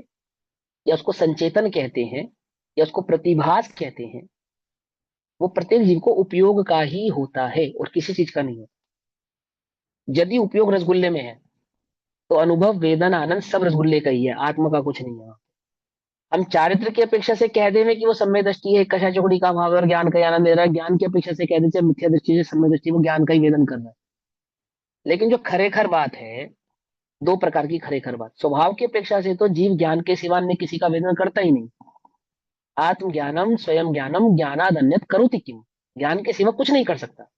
या उसको संचेतन कहते हैं, या उसको प्रतिभास कहते हैं, वो प्रत्येक जीव को उपयोग का ही होता है और किसी चीज का नहीं होता। यदि उपयोग रसगुल्ले में है तो अनुभव, वेदना, आनंद सब रसगुल्ले का ही है, आत्मा का कुछ नहीं है। हम चारित्र की अपेक्षा से कह दें कि वो सम्यक दृष्टि है, कषा चौकड़ी का भाव है और ज्ञान का ही आनंद ले रहा है, ज्ञान की अपेक्षा से कह दें चाहे मिथ्या दृष्टि से सम्यक दृष्टि, वो ज्ञान का ही वेदन कर रहा है। लेकिन जो खरेखर बात है, दो प्रकार की खरेखर बात, स्वभाव की अपेक्षा से तो जीव ज्ञान के सिवा अन्य किसी का वेदन करता ही नहीं। आत्मज्ञानम स्वयं ज्ञानम ज्ञानाद अन्यत् करोति किम, ज्ञान के सिवा कुछ नहीं कर सकता।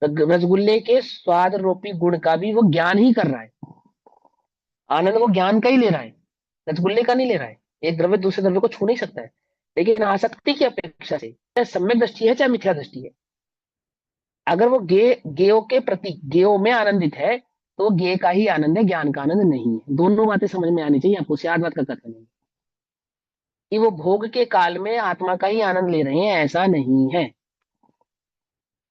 रसगुल्ले के स्वाद रूपी गुण का भी वो ज्ञान ही कर रहा है, आनंद वो ज्ञान का ही ले रहा है, रसगुल्ले का नहीं ले रहा है। एक द्रव्य दूसरे द्रव्य को छू नहीं सकता है। लेकिन आसक्ति की अपेक्षा से, चाहे सम्यक दृष्टि है चाहे मिथ्या दृष्टि है, अगर वो गेयो के प्रति, गेयो में आनंदित है, तो गे का ही आनंद है, ज्ञान का आनंद नहीं है। दोनों बातें समझ में आनी चाहिए आपको, सियाद बात का कथन है कि वो भोग के काल में आत्मा का ही आनंद ले रहे हैं, ऐसा नहीं है।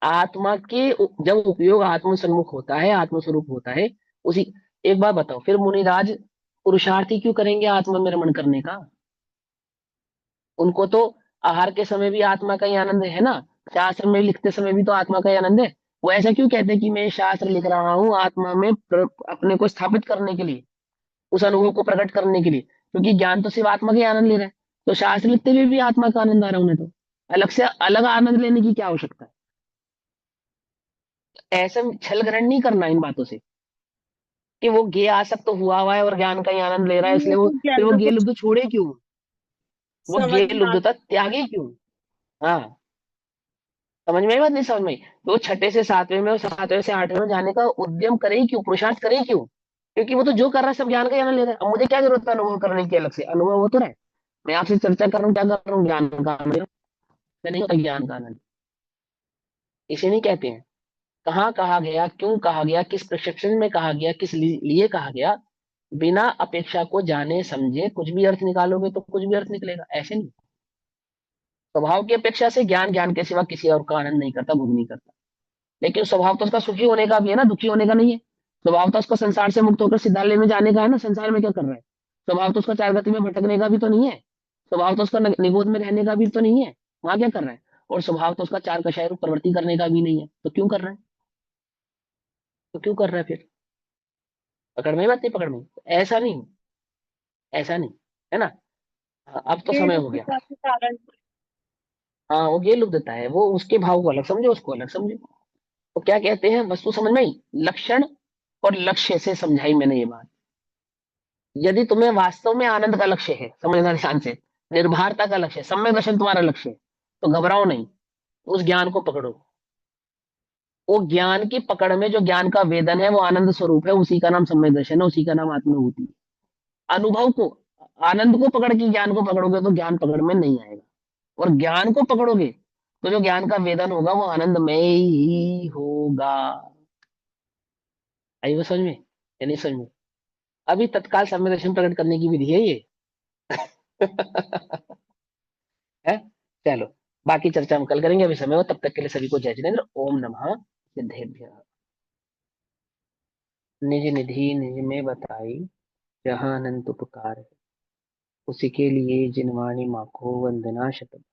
आत्मा के जब उपयोग आत्म सम्मुख होता है, आत्मस्वरूप होता है, उसी। एक बात बताओ, फिर मुनिराज पुरुषार्थी क्यों करेंगे आत्मा में रमण करने का, उनको तो आहार के समय भी आत्मा का ही आनंद है ना, शास्त्र में लिखते समय भी तो आत्मा का ही आनंद है। वो ऐसा क्यों कहते हैं कि मैं शास्त्र लिख रहा हूँ आत्मा में अपने को स्थापित करने के लिए, उस अनुभव को प्रकट करने के लिए, क्योंकि ज्ञान तो सिर्फ आत्मा का ही आनंद ले रहा है। तो शास्त्र लिखते हुए भी आत्मा का आनंद आ रहा है उन्हें, तो अलग से अलग आनंद लेने की क्या आवश्यकता है। ऐसा छल ग्रहण नहीं करना इन बातों से कि वो गे आसक्त तो हुआ है और ज्ञान का ही आनंद ले रहा है, इसलिए वो
तो
फिर
ज्ञान
वो
का
गे
कुछ
लुब्ध छोड़े क्यों, वो
समझ
गे
में आ
लुब्धता त्यागे क्यों। हाँ, समझ में आई बात, नहीं समझ में आई? तो वो छठे से सातवें में और सातवें से आठवें में जाने का उद्यम करे ही क्यों, पुरुषार्थ करे ही क्यों, क्योंकि वो तो जो कर रहा है सब ज्ञान का ही आनंद ले रहा है। अब मुझे क्या जरूरत है अनुभव करने की, अलग से अनुभव हो तो रहा है। मैं आपसे चर्चा कर रहा हूँ, क्या कर रहा हूँ, ज्ञान का आनंद ले रहा हूं। नहीं होता ज्ञान का आनंद, इसे नहीं कहते हैं। कहाँ कहा गया, क्यों कहा गया, किस प्रशिक्षण में कहा गया, किस लिए कहा गया, बिना अपेक्षा को जाने समझे कुछ भी अर्थ निकालोगे तो कुछ भी अर्थ निकलेगा, ऐसे नहीं। स्वभाव की अपेक्षा से ज्ञान, ज्ञान के सिवा किसी और का आनंद नहीं करता, भोग नहीं करता। लेकिन स्वभाव तो उसका सुखी होने का भी है ना, दुखी होने का नहीं है। स्वभाव तो उसका संसार से मुक्त होकर सिद्धालय में जाने का है ना, संसार में क्या कर रहा है। स्वभाव तो उसका चार गति में भटकने का भी तो नहीं है। स्वभाव तो उसका निगोद में रहने का भी तो नहीं है, वहां क्या कर रहा है। और स्वभाव तो उसका चार कषाय रूप प्रवृत्ति करने का भी नहीं है, तो क्यों कर रहा है, तो क्यों कर रहा है फिर। पकड़ में, बात नहीं पकड़ में, ऐसा नहीं, ऐसा नहीं, है ना। हाँ, अब तो
ये
समय
तो
हो गया।
के कारण
हाँ, वो ये लुक देता है, वो उसके भाव को अलग समझो, उसको अलग समझो। तो क्या कहते हैं, वस्तु समझ में आई, लक्षण और लक्ष्य से समझाई मैंने ये बात। यदि तुम्हें वास्तव में आनंद का लक्ष्य है, समझना ध्यान से, निर्भरता का लक्ष्य है, सम्यक दर्शन तुम्हारा लक्ष्य है, तो घबराओ नहीं। उस ज्ञान को पकड़ो। वो ज्ञान की पकड़ में जो ज्ञान का वेदन है वो आनंद स्वरूप है, उसी का नाम सम्यक दर्शन है, उसी का नाम आत्मानुभूति है। अनुभव को, आनंद को पकड़ के ज्ञान को पकड़ोगे तो ज्ञान पकड़ में नहीं आएगा, और ज्ञान को पकड़ोगे तो जो ज्ञान का वेदन होगा वो आनंदमय ही होगा। आई वो समझ में या नहीं समझ में? अभी तत्काल सम्यक दर्शन प्रकट करने की विधि है ये। है, चलो बाकी चर्चा हम कल करेंगे, अभी समय हो, तब तक के लिए सभी को जय जिनेन्द्र। ओम नमः सिद्धेभ्यः। निज निधि निज में बताई, जहाँ अनंत उपकार है, उसी के लिए जिनवाणी माखो वंदना शतम।